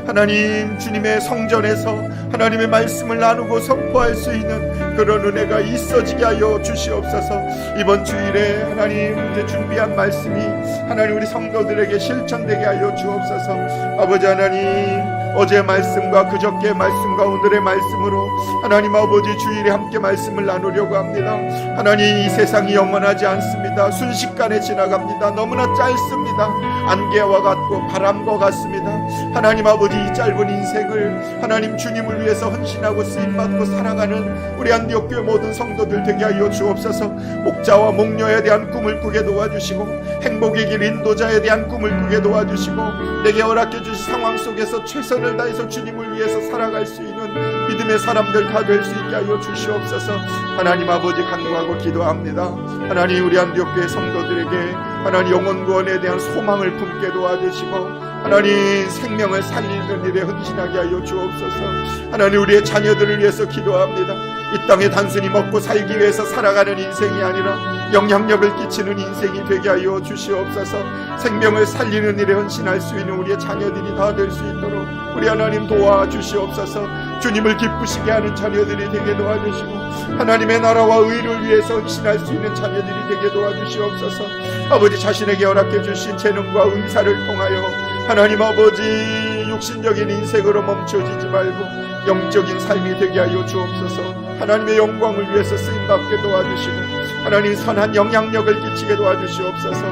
하나님 주님의 성전에서 하나님의 말씀을 나누고 선포할 수 있는 그런 은혜가 있어지게 하여 주시옵소서. 이번 주일에 하나님 이제 준비한 말씀이 하나님 우리 성도들에게 실천되게 하여 주옵소서. 아버지 하나님, 어제 말씀과 그저께 말씀과 오늘의 말씀으로 하나님 아버지 주일에 함께 말씀을 나누려고 합니다. 하나님, 이 세상이 영원하지 않습니다. 순식간에 지나갑니다. 너무나 짧습니다. 안개와 같고 바람과 같습니다. 하나님 아버지, 이 짧은 인생을 하나님 주님을 위해서 헌신하고 쓰임받고 살아가는 우리 안디옥 교회 모든 성도들 되게 하여 주옵소서. 목자와 목녀에 대한 꿈을 꾸게 도와주시고 행복의 길 인도자에 대한 꿈을 꾸게 도와주시고 내게 허락해 주신 상황 속에서 최선을 다해서 주님을 위해서 살아갈 수 있는 믿음의 사람들 다 될 수 있게 하여 주시옵소서. 하나님 아버지, 간구하고 기도합니다. 하나님 우리 안디옥 교회 성도들에게 하나님 영혼 구원에 대한 소망을 품게 도와주시고 하나님 생명을 살리는 일에 헌신하게 하여 주옵소서. 하나님 우리의 자녀들을 위해서 기도합니다. 이 땅에 단순히 먹고 살기 위해서 살아가는 인생이 아니라 영향력을 끼치는 인생이 되게 하여 주시옵소서. 생명을 살리는 일에 헌신할 수 있는 우리의 자녀들이 다 될 수 있도록 우리 하나님 도와주시옵소서. 주님을 기쁘시게 하는 자녀들이 되게 도와주시고 하나님의 나라와 의를 위해서 헌신할 수 있는 자녀들이 되게 도와주시옵소서. 아버지, 자신에게 허락해 주신 재능과 은사를 통하여 하나님 아버지 육신적인 인생으로 멈춰지지 말고 영적인 삶이 되게 하여 주옵소서. 하나님의 영광을 위해서 쓰임받게 도와주시고 하나님 선한 영향력을 끼치게 도와주시옵소서.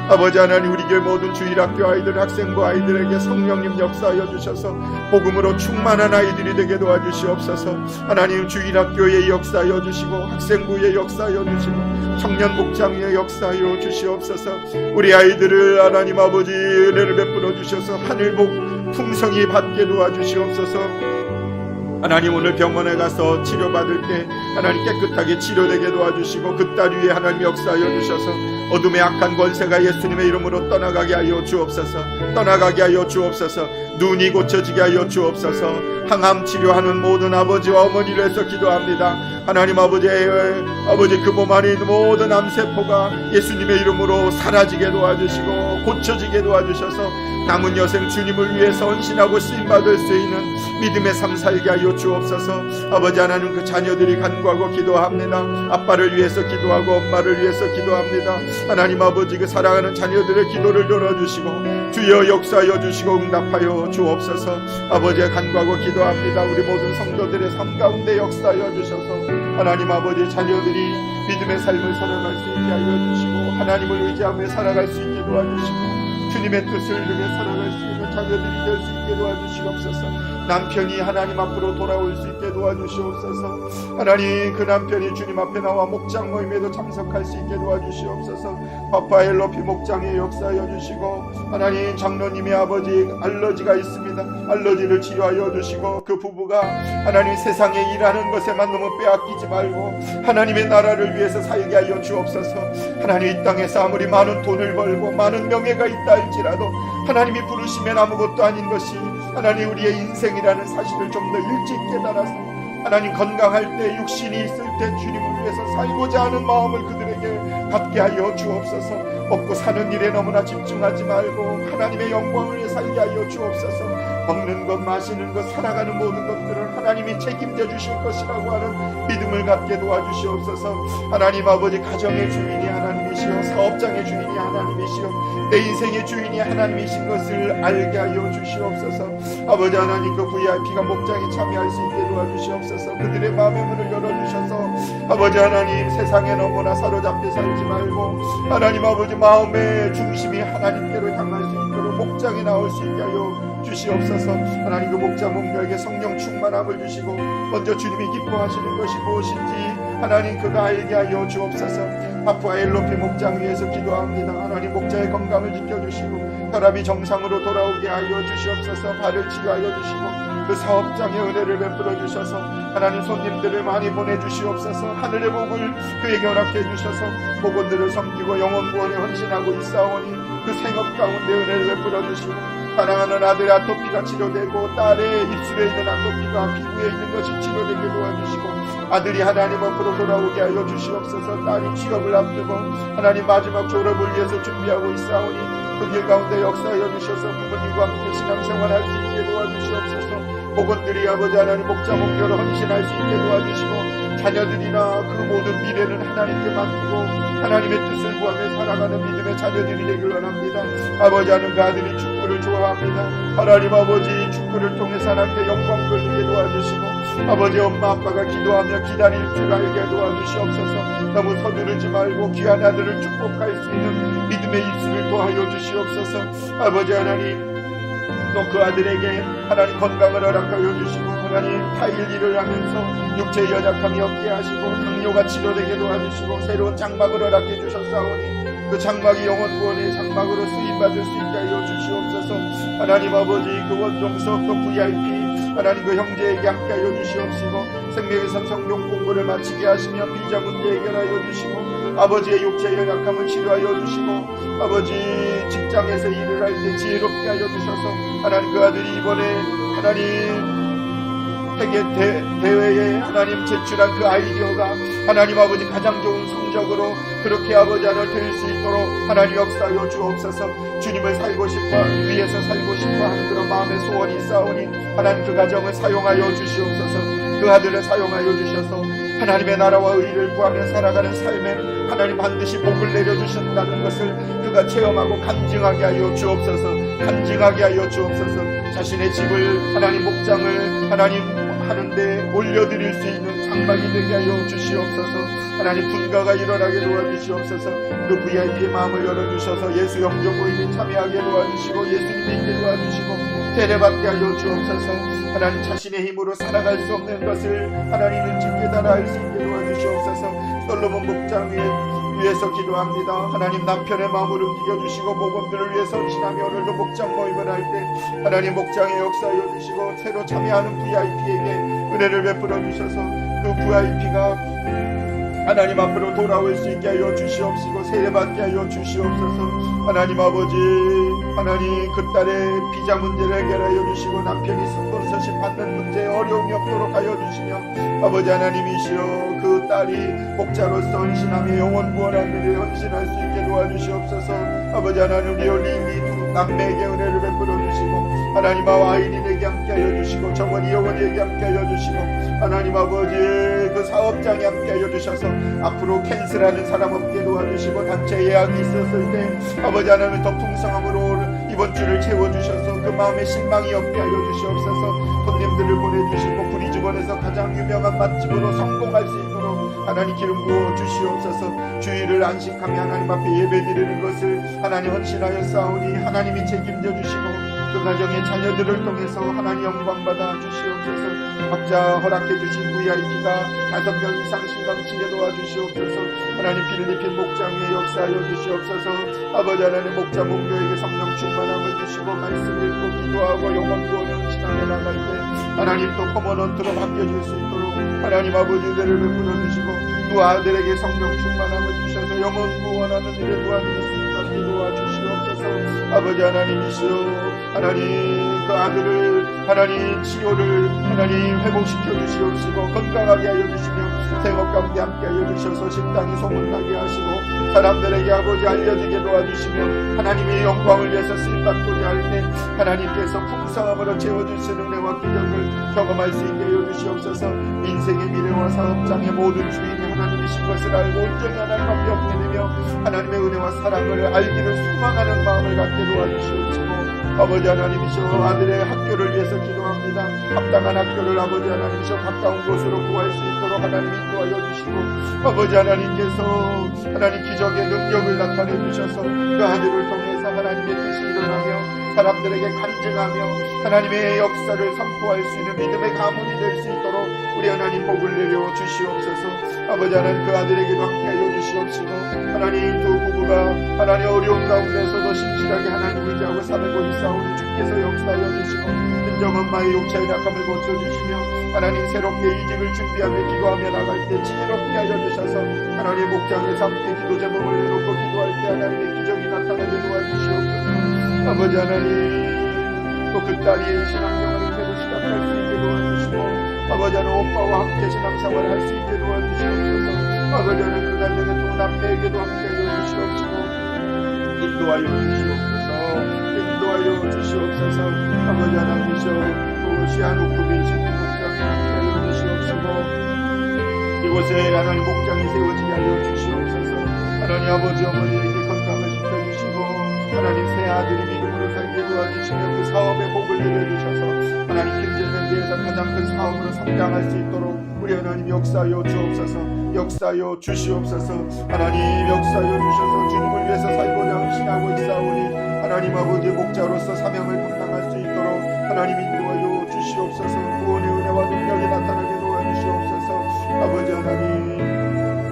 아버지 하나님, 우리 교회 모든 주일학교 아이들, 학생부 아이들에게 성령님 역사하여 주셔서 복음으로 충만한 아이들이 되게 도와주시옵소서. 하나님 주일학교에 역사하여 주시고 학생부에 역사하여 주시고 청년 목장에 역사하여 주시옵소서. 우리 아이들을 하나님 아버지 은혜를 베풀어 주셔서 하늘복 풍성히 받게 도와주시옵소서. 하나님, 오늘 병원에 가서 치료받을 때 하나님 깨끗하게 치료되게 도와주시고 그 딸 위에 하나님 역사하여 주셔서 어둠의 악한 권세가 예수님의 이름으로 떠나가게 하여 주옵소서. 떠나가게 하여 주옵소서. 눈이 고쳐지게 하여 주옵소서. 항암 치료하는 모든 아버지와 어머니를 위해서 기도합니다. 하나님 아버지 그 몸 안에 있는 모든 암세포가 예수님의 이름으로 사라지게 도와주시고 고쳐지게 도와주셔서 남은 여생 주님을 위해서 헌신하고 쓰임받을 수 있는 믿음의 삶 살게 하여 주옵소서. 아버지 하나님, 그 자녀들이 간구하고 기도합니다. 아빠를 위해서 기도하고 엄마를 위해서 기도합니다. 하나님 아버지, 그 사랑하는 자녀들의 기도를 들어주시고 주여 역사하여 주시고 응답하여 주옵소서. 아버지의 간구하고 기도합니다. 우리 모든 성도들의 삶 가운데 역사하여 주셔서 하나님 아버지, 자녀들이 믿음의 삶을 살아갈 수 있게 하여 주시고 하나님을 의지하며 살아갈 수 있게 도와주시고 주님의 뜻을 이루며 살아갈 수 있는 자녀들이 될 수 있게 도와주시옵소서. 남편이 하나님 앞으로 돌아올 수 있게 도와주시옵소서. 하나님, 그 남편이 주님 앞에 나와 목장 모임에도 참석할 수 있게 도와주시옵소서. 파파엘 높이 목장에 역사하여 주시고 하나님, 장로님의 아버지 알러지가 있습니다. 기도합니다. 알러지를 치유하여 주시고 그 부부가 하나님 세상에 일하는 것에만 너무 빼앗기지 말고 하나님의 나라를 위해서 살게 하여 주옵소서. 하나님 이 땅에서 아무리 많은 돈을 벌고 많은 명예가 있다 할지라도 하나님이 부르시면 아무것도 아닌 것이 하나님 우리의 인생이라는 사실을 좀 더 일찍 깨달아서 하나님 건강할 때 육신이 있을 때 주님을 위해서 살고자 하는 마음을 그들에게 갖게 하여 주옵소서. 먹고 사는 일에 너무나 집중하지 말고 하나님의 영광을 위해 살게 하여 주옵소서. 먹는 것, 마시는 것, 살아가는 모든 것들을 하나님이 책임져 주실 것이라고 하는 믿음을 갖게 도와주시옵소서. 하나님 아버지, 가정의 주인이 하나님이시여 사업장의 주인이 하나님이시여 내 인생의 주인이 하나님이신 것을 알게 하여 주시옵소서. 아버지 하나님, 그 VIP가 목장에 참여할 수 있게 도와주시옵소서. 그들의 마음의 문을 열어주셔서 아버지 하나님, 세상에 너무나 사로잡혀 살지 말고 하나님 아버지 마음의 중심이 하나님께로 향할 수 있도록 목장에 나올 수 있게 하여 주시옵소서. 하나님, 그 목자 목녀에게 성령 충만함을 주시고 먼저 주님이 기뻐하시는 것이 무엇인지 하나님 그가 알게 하여 주옵소서. 파푸아 엘로피 목장 위에서 기도합니다. 하나님, 목자의 건강을 지켜주시고 혈압이 정상으로 돌아오게 하여 주시옵소서. 발을 치료하여 주시고 그 사업장의 은혜를 베풀어 주셔서 하나님 손님들을 많이 보내주시옵소서. 하늘의 복을 그에게 허락해 주셔서 복원들을 섬기고 영혼 구원에 헌신하고 있사오니 그 생업 가운데 은혜를 베풀어 주시고 사랑하는 아들의 아토피가 치료되고 딸의 입술에 있는 아토피가 피부에 있는 것이 치료되게 도와주시고 아들이 하나님 앞으로 돌아오게 하여 주시옵소서. 딸이 취업을 앞두고 하나님 마지막 졸업을 위해서 준비하고 있사오니 그 길 가운데 역사하여 주셔서 부모님과 함께 신앙생활할 수 있게 도와주시옵소서. 복원들이 아버지 하나님 목자 목녀로 헌신할 수 있게 도와주시고 자녀들이나 그 모든 미래는 하나님께 맡기고 하나님의 뜻을 구하며 살아가는 믿음의 자녀들이 되길 원합니다. 아버지 하나님, 그 아들이 축구를 좋아합니다. 하나님 아버지, 축구를 통해서 하나님께 영광 돌리게 도와주시고 아버지, 엄마 아빠가 기도하며 기다릴 줄 알게 도와주시옵소서. 너무 서두르지 말고 귀한 아들을 축복할 수 있는 믿음의 입술을 도와여 주시옵소서. 아버지 하나님, 또 그 아들에게 하나님 건강을 허락하여 주시고 하나님 타일 일을 하면서 육체의 연약함이 없게 하시고 당뇨가 치료되게 도와주시고 새로운 장막을 허락해 주셨사오니 그 장막이 영혼 구원의 장막으로 쓰임받을 수 있게 하여 주시옵소서. 하나님 아버지, 그 원종석 또 VIP 하나님 그 형제에게 함께 하여 주시옵시고 생명의 성경 공부를 마치게 하시며 비자 문제 해결하여 주시고 아버지의 육체의 연약함을 치료하여 주시고 아버지 직장에서 일을 할 때 지혜롭게 하여 주셔서 하나님 그 아들이 이번에 하나님 대회에 하나님 제출한 그 아이디어가 하나님 아버지 가장 좋은 성적으로 그렇게 아버지 하나님 될 수 있도록 하나님 역사하여 주옵소서. 주님을 살고 싶어 위해서 살고 싶어 하는 그런 마음의 소원이 있사오니 하나님 그 가정을 사용하여 주시옵소서. 그 아들을 사용하여 주셔서 하나님의 나라와 의를 구하며 살아가는 삶에 하나님 반드시 복을 내려주신다는 것을 그가 체험하고 간증하게 하여 주옵소서. 간증하게 하여 주옵소서. 자신의 집을 하나님 목장을 하나님 하는데 올려드릴 수 있는 장막이 되게 하여 주시옵소서. 하나님 분가가 일어나게 도와주시옵소서. 그 VIP의 마음을 열어주셔서 예수 영접 모임에 참여하게 도와주시고 예수님 믿게 도와주시고 세례받게 하여 주옵소서. 하나님 자신의 힘으로 살아갈 수 없는 것을 하나님 일찍 깨달아 알 수 있게 도와주시옵소서. 솔로몬 목장 위해서 기도합니다. 하나님 남편의 마음을 움직여주시고 목원들을 위해서 헌신하며 오늘도 목장 모임을 할 때 하나님 목장에 역사하여 주시고 새로 참여하는 VIP에게 은혜를 베풀어 주셔서 그 VIP가 하나님 앞으로 돌아올 수 있게 하여 주시옵시고 세례받게 하여 주시옵소서. 하나님 아버지, 하나님 그 딸의 비자 문제를 해결하여 주시고 남편이 스폰서십 받는 문제에 어려움이 없도록 하여 주시며 아버지 하나님이시여 그 딸이 목자로서 헌신하며 영혼 구원하는 일에 헌신할 수 있게 도와주시옵소서. 아버지 하나님, 우리 올리미 두 남매에게 은혜를 베풀어 주시고 하나님 아이린에게 함께 하여 주시고 정원이 영원이에게 함께 하여 주시고 하나님 아버지 그 사업장에 함께 하여 주셔서 앞으로 캔슬하는 사람 없게 도와주시고 단체 예약이 있었을 때 아버지 하나님 더 풍성함으로 이번 주를 채워주셔서 그 마음에 실망이 없게 하여 주시옵소서. 손님들을 보내주시고 브리즈번에서 가장 유명한 맛집으로 성공할 수 있도록 하나님 기름 부어 주시옵소서. 주일을 안식하며 하나님 앞에 예배드리는 것을 하나님 헌신하여 싸우니 하나님이 책임져 주시고 그 가정의 자녀들을 통해서 하나님 영광 받아 주시옵소서. 각자 허락해 주신 VIP가 5명 이상 신강치게 도와주시옵소서. 하나님 필리핀 목장 위에 역사하여 주시옵소서. 아버지 하나님 목자 목교에게 성령 충만함을 주시고 말씀을 읽고 기도하고 영원 구원을 하나님 또 퍼머넌트로 바뀌어질 수 있도록 하나님 아버지 은혜를 베풀어 주시고 두 아들에게 성령 충만함을 주셔서 영원 구원하는 일에 도와드릴 수 있게 도와주시옵소서. 아버지 하나님이시여, 하나님 그 아들을 하나님 치료를 하나님 회복시켜 주시옵시고 건강하게 하여 주시며 생업 가운데 함께 하여 주셔서 식당이 소문나게 하시고 사람들에게 아버지 알려지게 도와주시며 하나님의 영광을 위해서 쓰임받고자 할 때 하나님께서 풍성함으로 채워주시는 은혜와 기적을 경험할 수 있게 하여 주시옵소서. 인생의 미래와 사업장의 모든 주인이 하나님이신 것을 알고 온전히 하나님 앞에 엎드리며 하나님의 은혜와 사랑을 알기를 소망하는 마음을 갖게 도와주시옵시고 아버지 하나님이시여, 아들의 학교를 위해서 기도합니다. 합당한 학교를 아버지 하나님이시여 가까운 곳으로 구할 수 있도록 하나님 인도하여 주시고 아버지 하나님께서 하나님 기적의 능력을 나타내 주셔서 그 아들을 통해서 하나님의 뜻이 일어나며 사람들에게 간증하며 하나님의 역사를 선포할 수 있는 믿음의 가문이 될 수 있도록 우리 하나님 복을 내려 주시옵소서. 아버지 하나님 그 아들에게도 함께하여 주시옵시고 하나님 두 부부가 하나님 어려운 가운데서도 신실하게 하나님 의지하고 살고 있사오니 주께서 역사하여 주시고 인정엄마의 육체의 약함을 고쳐주시며 하나님 새롭게 이직을 준비하며 기도하며 나갈 때 지혜롭게 하여 주셔서 하나님 목장에서 함께 기도 제목을 내놓고 기도할 때 하나님의 기적이 나타나게 도와주시옵소서. 아버지 하나님 또 그 딸이 신앙생활을 새로 시작할 수 있게 도와주시고 아버지 하나님 오빠와 함께 신앙생활을 할 수 있게 도와주시옵소서. 아버지 하나님 그 가정의 두 남매에게도 함께하여 주시옵시고 인도하여 주시옵소서. 인도하여 주시옵소서. 아버지 하나님이시여, 또 시한우쿠 민신 목장에 함께하여 주시옵시고 이곳에 하나님 목장이 세워지게 하여 주시옵소서. 하나님 아버지 어머니에게 건강을 지켜주시고 하나님 새 아들이 믿음으로 살게 도와주시며 그 사업에 복을 내려주셔서 하나님 김제랜드에서 가장 큰 사업으로 성장할 수 있도록 우리 하나님 역사하여 주옵소서. 역사하여 주시옵소서. 하나님 역사하여 주셔서 주님을 위해서 살고자 헌신하고 있사오니 하나님 아버지 목자로서 사명을 감당할 수 있도록 하나님 인도하여 주시옵소서. 구원의 은혜와 능력이 나타나게 도와주시옵소서. 아버지 하나님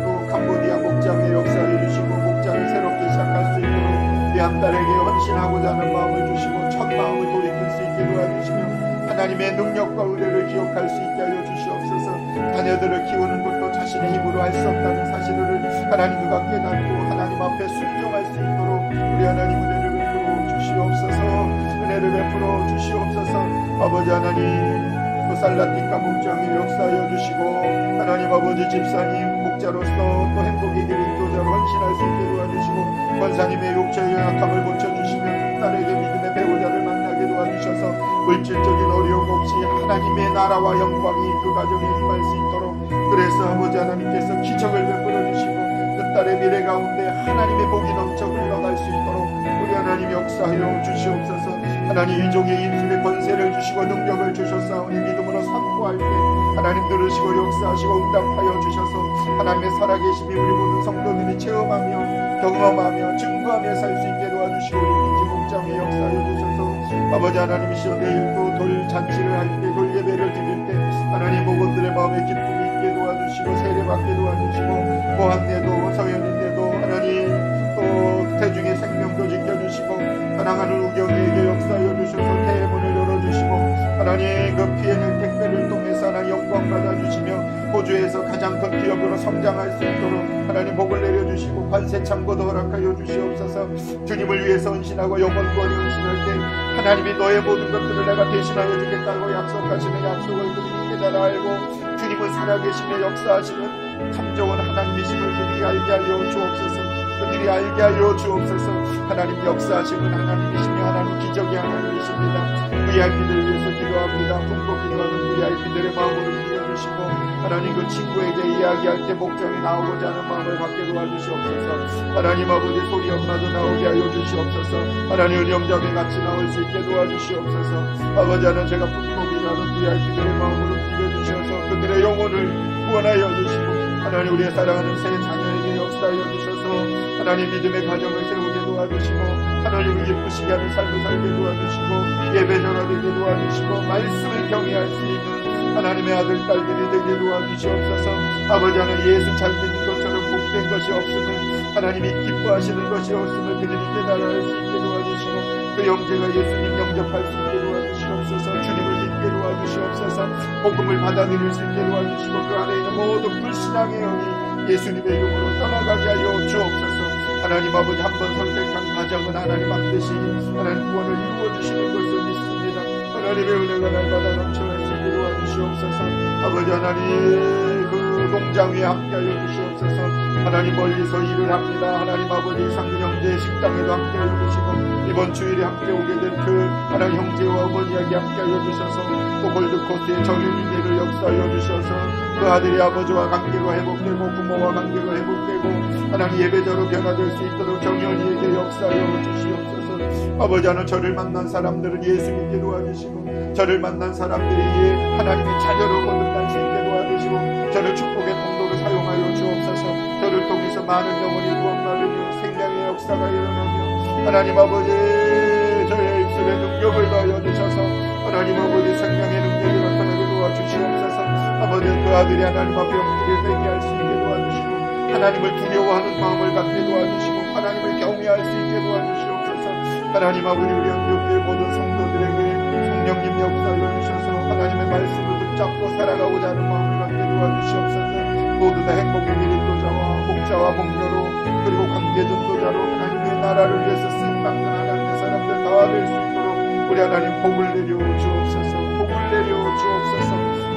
또 캄보디아 목장에 역사하여 주시고 목장을 새롭게 시작할 수 있도록 내 한 딸에게 헌신하고자 하는 마음을 주시고 첫 마음을 돌이킬 수 있게 도와주시며 하나님의 능력과 은혜를 기억할 수 있게 하여 주시옵소서. 자녀들을 키우는 것도 자신의 힘으로 할 수 없다는 사실을 하나님 그가 깨닫고 하나님 앞에 순종할 수 있도록 우리 하나님 은혜를 베풀어 주시옵소서. 은혜를 베풀어 주시옵소서. 아버지 하나님 또 살라티카 목장에 역사하여 주시고 하나님 아버지 집사님 목자로서 또 행복의 길 인도자로 헌신할 수 있게 도와주시고 권사님의 육체의 약함을 고쳐주시며 딸에게 믿음의 배우자를 만나게 도와주셔서 물질적인 어려움 없이 하나님의 나라와 영광이 그 가정에 임할 수 있도록 그래서 아버지 하나님께서 기적을 베풀어 주시고 그 딸의 미래 가운데 하나님의 복이 넘쳐 흘러갈 수 있도록 우리 하나님 역사하여 주시옵소서. 하나님 이종의 인술의 권세를 주시고 능력을 주셨사오니 믿음으로 선포할 때 하나님 들으시고 역사하시고 응답하여 주셔서 하나님의 살아계심이 우리 모든 성도들이 체험하며 경험하며 증거하며 살 수 있게 도와주시고 우리 민지 목장에 역사하여 주셔서 아버지 하나님이시여 내일도 돌잔치를 할 때 돌예배를 드릴 때 하나님 목원들의 마음에 기쁨이 있게 도와주시고 세례받게 도와주시고 보안내도 성현인데도 하나님 또 태중의 생명도 지켜주시고 사랑하는 우경이에게 역사하여 주셔서 대문을 열어주시고 하나님 그 피해는 택배를 통해서 하나님 영광 받아주시며 호주에서 가장 큰 기업으로 성장할 수 있도록 하나님 복을 내려주시고 관세 창고도 허락하여 주시옵소서. 주님을 위해서 헌신하고 영원권이 헌신할 때 하나님이 너의 모든 것들을 내가 대신하여 주겠다고 약속하시는 약속을 그들이 깨달아 알고 주님은 살아계시며 역사하시는 참 좋은 하나님이심을 그들이 알게 하여 주옵소서. 그들이 알게 하여 주옵소서. 하나님 역사하시는 하나님이시며 하나님 기적의 하나님이십니다. VIP들을 위해서 기도합니다. 품고 기도하는 VIP들의 마음을 믿어주시고 하나님 그 친구에게 이야기할 때 목장에 나오고자 하는 마음을 갖게 도와주시옵소서. 하나님 아버지 소리 엄마도 나오게 하여 주시옵소서. 하나님 은영장에 같이 나올 수 있게 도와주시옵소서. 아버지 하나님 제가 품고 기도하는 VIP들의 마음으로 믿어주셔서 그들의 영혼을 구원하여 주시고 하나님 우리의 사랑하는 새 자녀에게 역사하여 주셔서 하나님 믿음의 가정을 세우게 도와주시고 하나님을 기쁘시게 하는 삶을 살게 도와주시고 예배자가 되게 도와주시고 말씀을 경외할 수 있는 하나님의 아들 딸들이 되게 도와주시옵소서. 아버지 하나님 예수 잘 믿는 것처럼 복된 것이 없음을 하나님이 기뻐하시는 것이 없음을 그들이 깨달아 할 수 있게 도와주시고 그 형제가 예수님 영접할 수 있게 도와주시옵소서. 주님을 믿게 도와주시옵소서. 도와주셔서 복음을 받아들일 수 있게 도와주시고 그 안에 있는 모든 불신앙의 영이 예수님의 이름으로 떠나가게 하여 주옵소서. 하나님 아버지 한 번 선택한 가정은 하나님 반드시 하나님 구원을 이루어주시는 것을 믿습니다. 하나님의 은혜가 날마다 넘쳐날 수 있게 도와주시옵소서. 아버지 하나님 그 농장 위에 함께하여 주시옵소서. 하나님 멀리서 일을 합니다. 하나님 아버지 상근 형제의 식당에도 함께하여 주시고 이번 주일에 함께 오게 된 그 하나님 형제와 어머니에게 함께하여 주셔서 또 골드코스의 정윤이를 역사하여 주셔서 그 아들이 아버지와 관계가 회복되고 부모와 관계가 회복되고 하나님 예배자로 변화될 수 있도록 정연이에게 역사하여 주시옵소서. 아버지 하나님 저를 만난 사람들은 예수 믿게 도와주시고 저를 만난 사람들이 하나님의 자녀로 거듭날 수 있게 도와주시고 저를 축복의 통로로 사용하여 주옵소서. 저를 통해서 많은 영혼이 구원받으며 생명의 역사가 일어나며 하나님 아버지 저의 입술에 능력을 더하여 주셔서 하나님 아버지 생명의 능력이 나타나게 도와주시옵소서. 아버지 그 아들이 하나님 앞에 영광을 회개할 수 있게 도와주시고 하나님을 두려워하는 마음을 갖게 도와주시고 하나님을 경외할 수 있게 도와주시옵소서. 하나님 아버지 우리 한국교회 모든 성도들에게 성령님 역사하여 주셔서 하나님의 말씀을 붙잡고 살아가고자 하는 마음을 갖게 도와주시옵소서. 모두 다 행복의 미립도자와 목자와 목녀로 그리고 관계전도자로 하나님의 나라를 위해서 쓰임받는 하나님의 사람들 다 될 수 있도록 우리 하나님 복을 내려 주옵소서. 복을 내려 주옵소서.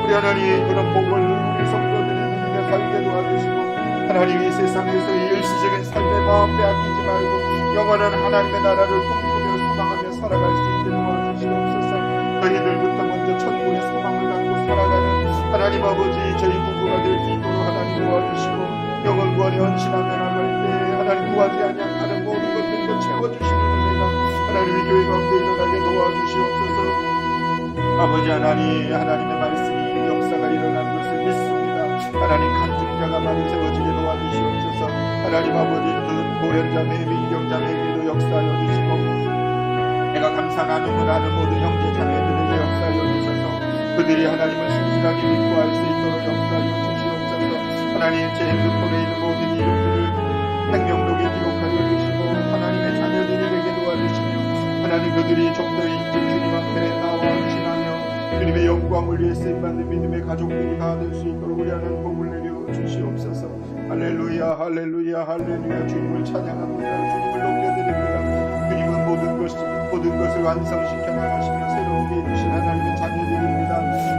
우리 하나님 그런 복을 우리 성도들이 누리며 살게 도와주시고 하나님 이 세상에서 이 일시적인 삶의 마음 빼앗기지 말고 영원한 하나님의 나라를 꿈꾸며 소망하며 살아갈 수 있게 도와주시옵소서. 저희들부터 먼저 천국의 소망을 갖고 살아가는 하나님 아버지 저희 부부가 될 수 있도록 하나님 도와주시고 영원 구원에 헌신하며 나갈 때 하나님 구하지 아니하는 모든 것들도 채워주시는 은혜가 하나님의 교회 가운데 일어나게 도와주시옵소서. 아버지 하나님의 말씀이 역사가 일어나는 것을 믿습니다. 하나님 간증자가 많이 세워지게 도와주시옵소서. 하나님 아버지 그 고련자매 민경자매에게도 역사하여 주시고 내가 감사 나눔을 하는 모든 형제 자매들에게 역사하여 주셔서 그들이 하나님을 신실하게 믿고 알 수 있도록 역사하여 주시옵소서. 하나님 제 핸드폰에 있는 모든 이름들을 생명록에 기록하여 주시고 하나님의 자녀들에게 도와주시며 하나님 그들이 좀 더 일찍 주님 앞에 나와 헌신하며 주님의 영광을 위해 쓰임받는 믿음의 가족들이 다 될 수 있도록 우리 하나님 복을 내려 주시옵소서. 할렐루야 할렐루야 할렐루야. 주님을 찬양합니다. 주님을 높여드립니다. 주님은 모든 것을 완성시켜 나가시는 새로운 게 주신 하나님의 자녀들입니다.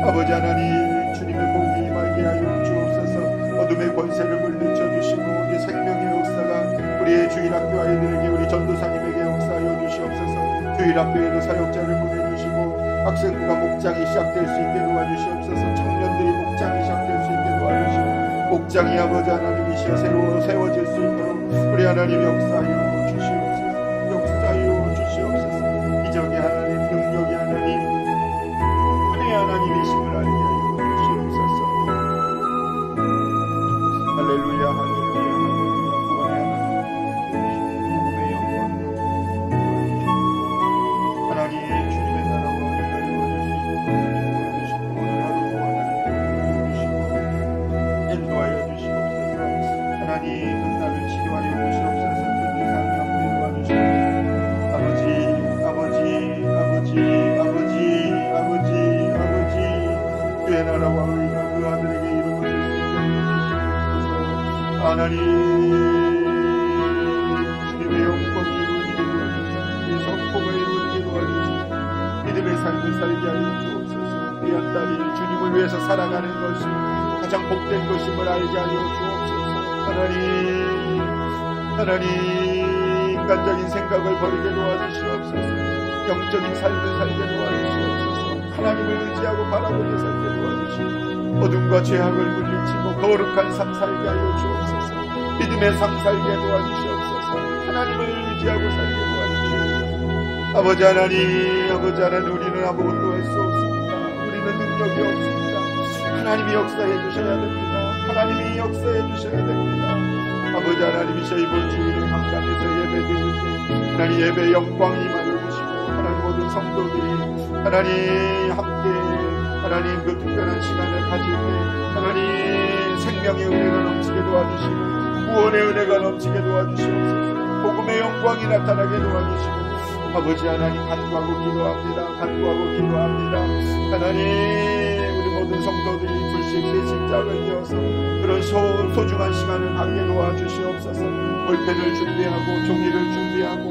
아버지 하나님 주님의 복이 임하게 하여 주옵소서. 어둠의 권세를 물리쳐 주시고 우리 생명의 역사가 우리의 주일학교 아이들에게 우리 전도사님에게 역사하여 주시옵소서. 주일학교에도 사역자를 보내주시고 학생부가 목장이 시작될 수 있게 도와주시옵소서. 청년들이 목장이 시작될 수 있게 도와주시고 목장이 아버지 하나님이시여 새로 세워질 수 있도록 우리 하나님 역사하여 주시옵소서. 역사하여 주시옵소서. 기적의 하나님 능력의 하나님 은혜의 하나님이심을 알게 하여 주시옵소서. 할렐루야 할렐루야 할렐루야. 구원의 하나님 복음의 영광 하나님 주님의 나라와 은혜가 이루어질 수 있도록 도와주시고 오늘 하루도 하나님 도와주시고 인도하여 주시옵소서. 하나님 금나를 치료하여 주시옵소서. 그들의 삶이 앞으로 도와주시옵소서. 아버지 주의 나라와 의가 그 아들에게 이루어질 수 있게 해주시옵소서. 하나님 주님의 영광이 이루어지게 도와주시고 성포가 이루어지게 도와주시고 믿음의 삶을 살게 하여 주옵소서. 귀한 딸이 주님을 위해서 살아가는 것이 가장 복된 것임을 알게 하여 주옵소서. 하나님 인간적인 생각을 버리게 도와주시옵소서. 영적인 삶을 살게 도와주시옵소서. 하나님을 의지하고 바라보며 살게 도와주시고 어둠과 죄악을 물리치고 거룩한 삶 살게 하여 주옵소서. 믿음의 삶 살게 도와주시옵소서. 하나님을 의지하고 살게 도와주시옵소서. 아버지 하나님 우리는 아무것도 할 수 없습니다. 우리는 능력이 없습니다. 하나님이 역사해 주셔야 됩니다. 하나님이 역사해 주셔야 됩니다. 아버지 하나님이셔 이번 주일에 한강에서 예배드릴 때 하나님 예배 영광이 임하여 주시고 하나님 모든 성도들이 하나님 함께 하나님 그 특별한 시간을 가질 때 하나님 생명의 은혜가 넘치게 도와주시고 구원의 은혜가 넘치게 도와주시옵소서. 복음의 영광이 나타나게 도와주시고 아버지 하나님 간구하고 기도합니다. 하나님 우리 모든 성도들이 불식 세식작을 이어서 그런 소중한 시간을 갖게 도와주시옵소서. 볼펜을 준비하고 종이를 준비하고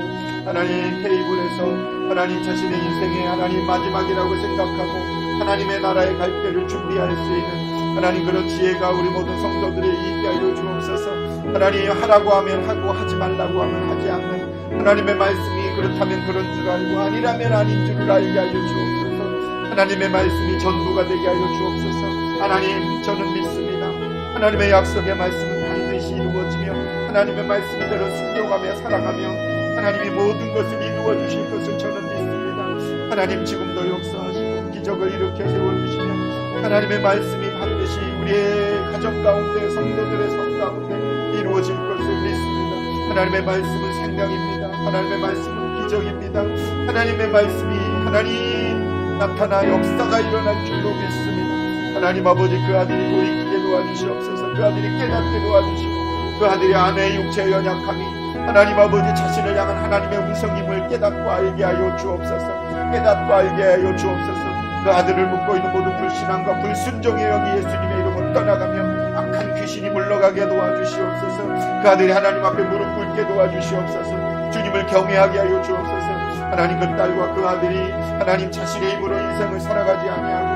하나님 테이블에서 하나님 자신의 인생의 하나님 마지막이라고 생각하고 하나님의 나라의 갈 길을 준비할 수 있는 하나님 그런 지혜가 우리 모든 성도들의 있게 하여 주옵소서. 하나님 하라고 하면 하고 하지 말라고 하면 하지 않는 하나님의 말씀이 그렇다면 그런 줄 알고 아니라면 아닌 줄을 알게 하여 주옵소서. 하나님의 말씀이 전부가 되게 하여 주옵소서. 하나님 저는 믿습니다. 하나님의 약속의 말씀은 반드시 이루어지며 하나님의 말씀대로 순종하며 사랑하며 하나님이 모든 것을 이루어 주실 것을 저는 믿습니다. 하나님 지금도 역사하시고 기적을 일으켜 세워주시며 하나님의 말씀이 반드시 우리의 가정 가운데 성도들의 삶 가운데 이루어질 것을 믿습니다. 하나님의 말씀은 생명입니다. 하나님의 말씀은 기적입니다. 하나님의 말씀이 하나님 나타나 역사가 일어날 줄로 믿습니다. 하나님 아버지 그 아들이 돌이키게 도와주시옵소서. 그 아들이 깨닫게 도와주시고 그 아들의 아내의 육체의 연약함이 하나님 아버지 자신을 향한 하나님의 음성임을 깨닫고 알게 하여 주옵소서. 깨닫고 알게 하여 주옵소서. 그 아들을 묻고 있는 모든 불신앙과 불순종의 영이 예수님의 이름으로 떠나가며 악한 귀신이 물러가게 도와주시옵소서. 그 아들이 하나님 앞에 무릎 꿇게 도와주시옵소서. 주님을 경외하게 하여 주옵소서. 하나님 그 딸과 그 아들이 하나님 자신의 힘으로 인생을 살아가지 아니하고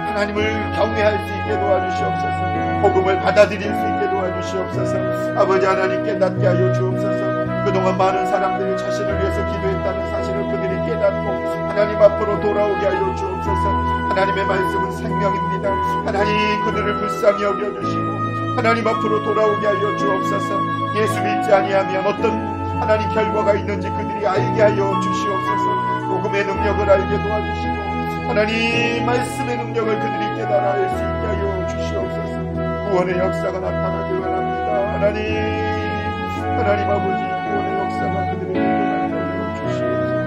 하나님을 경외할 수 있게 도와주시옵소서. 복음을 받아들일 수 있게 도와주시옵소서. 아버지 하나님 깨닫게 하여 주옵소서. 그동안 많은 사람들이 자신을 위해서 기도했다는 사실을 그들이 깨닫고 하나님 앞으로 돌아오게 하여 주옵소서. 하나님의 말씀은 생명입니다. 하나님 그들을 불쌍히 여겨주시고 하나님 앞으로 돌아오게 하여 주옵소서. 예수 믿지 아니하면 어떤 하나님 결과가 있는지 그들이 알게 하여 주시옵소서. 복음의 능력을 알게 도와주시고 하나님 말씀의 능력을 그들이 깨달아 알 수 있게 하여 주시옵소서. 구원의 역사가 나타나길 원합니다. 하나님 아버지 구원의 역사가 그들에게 일어나게 하여 주시옵소서.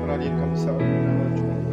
하나님 감사합니다. 주님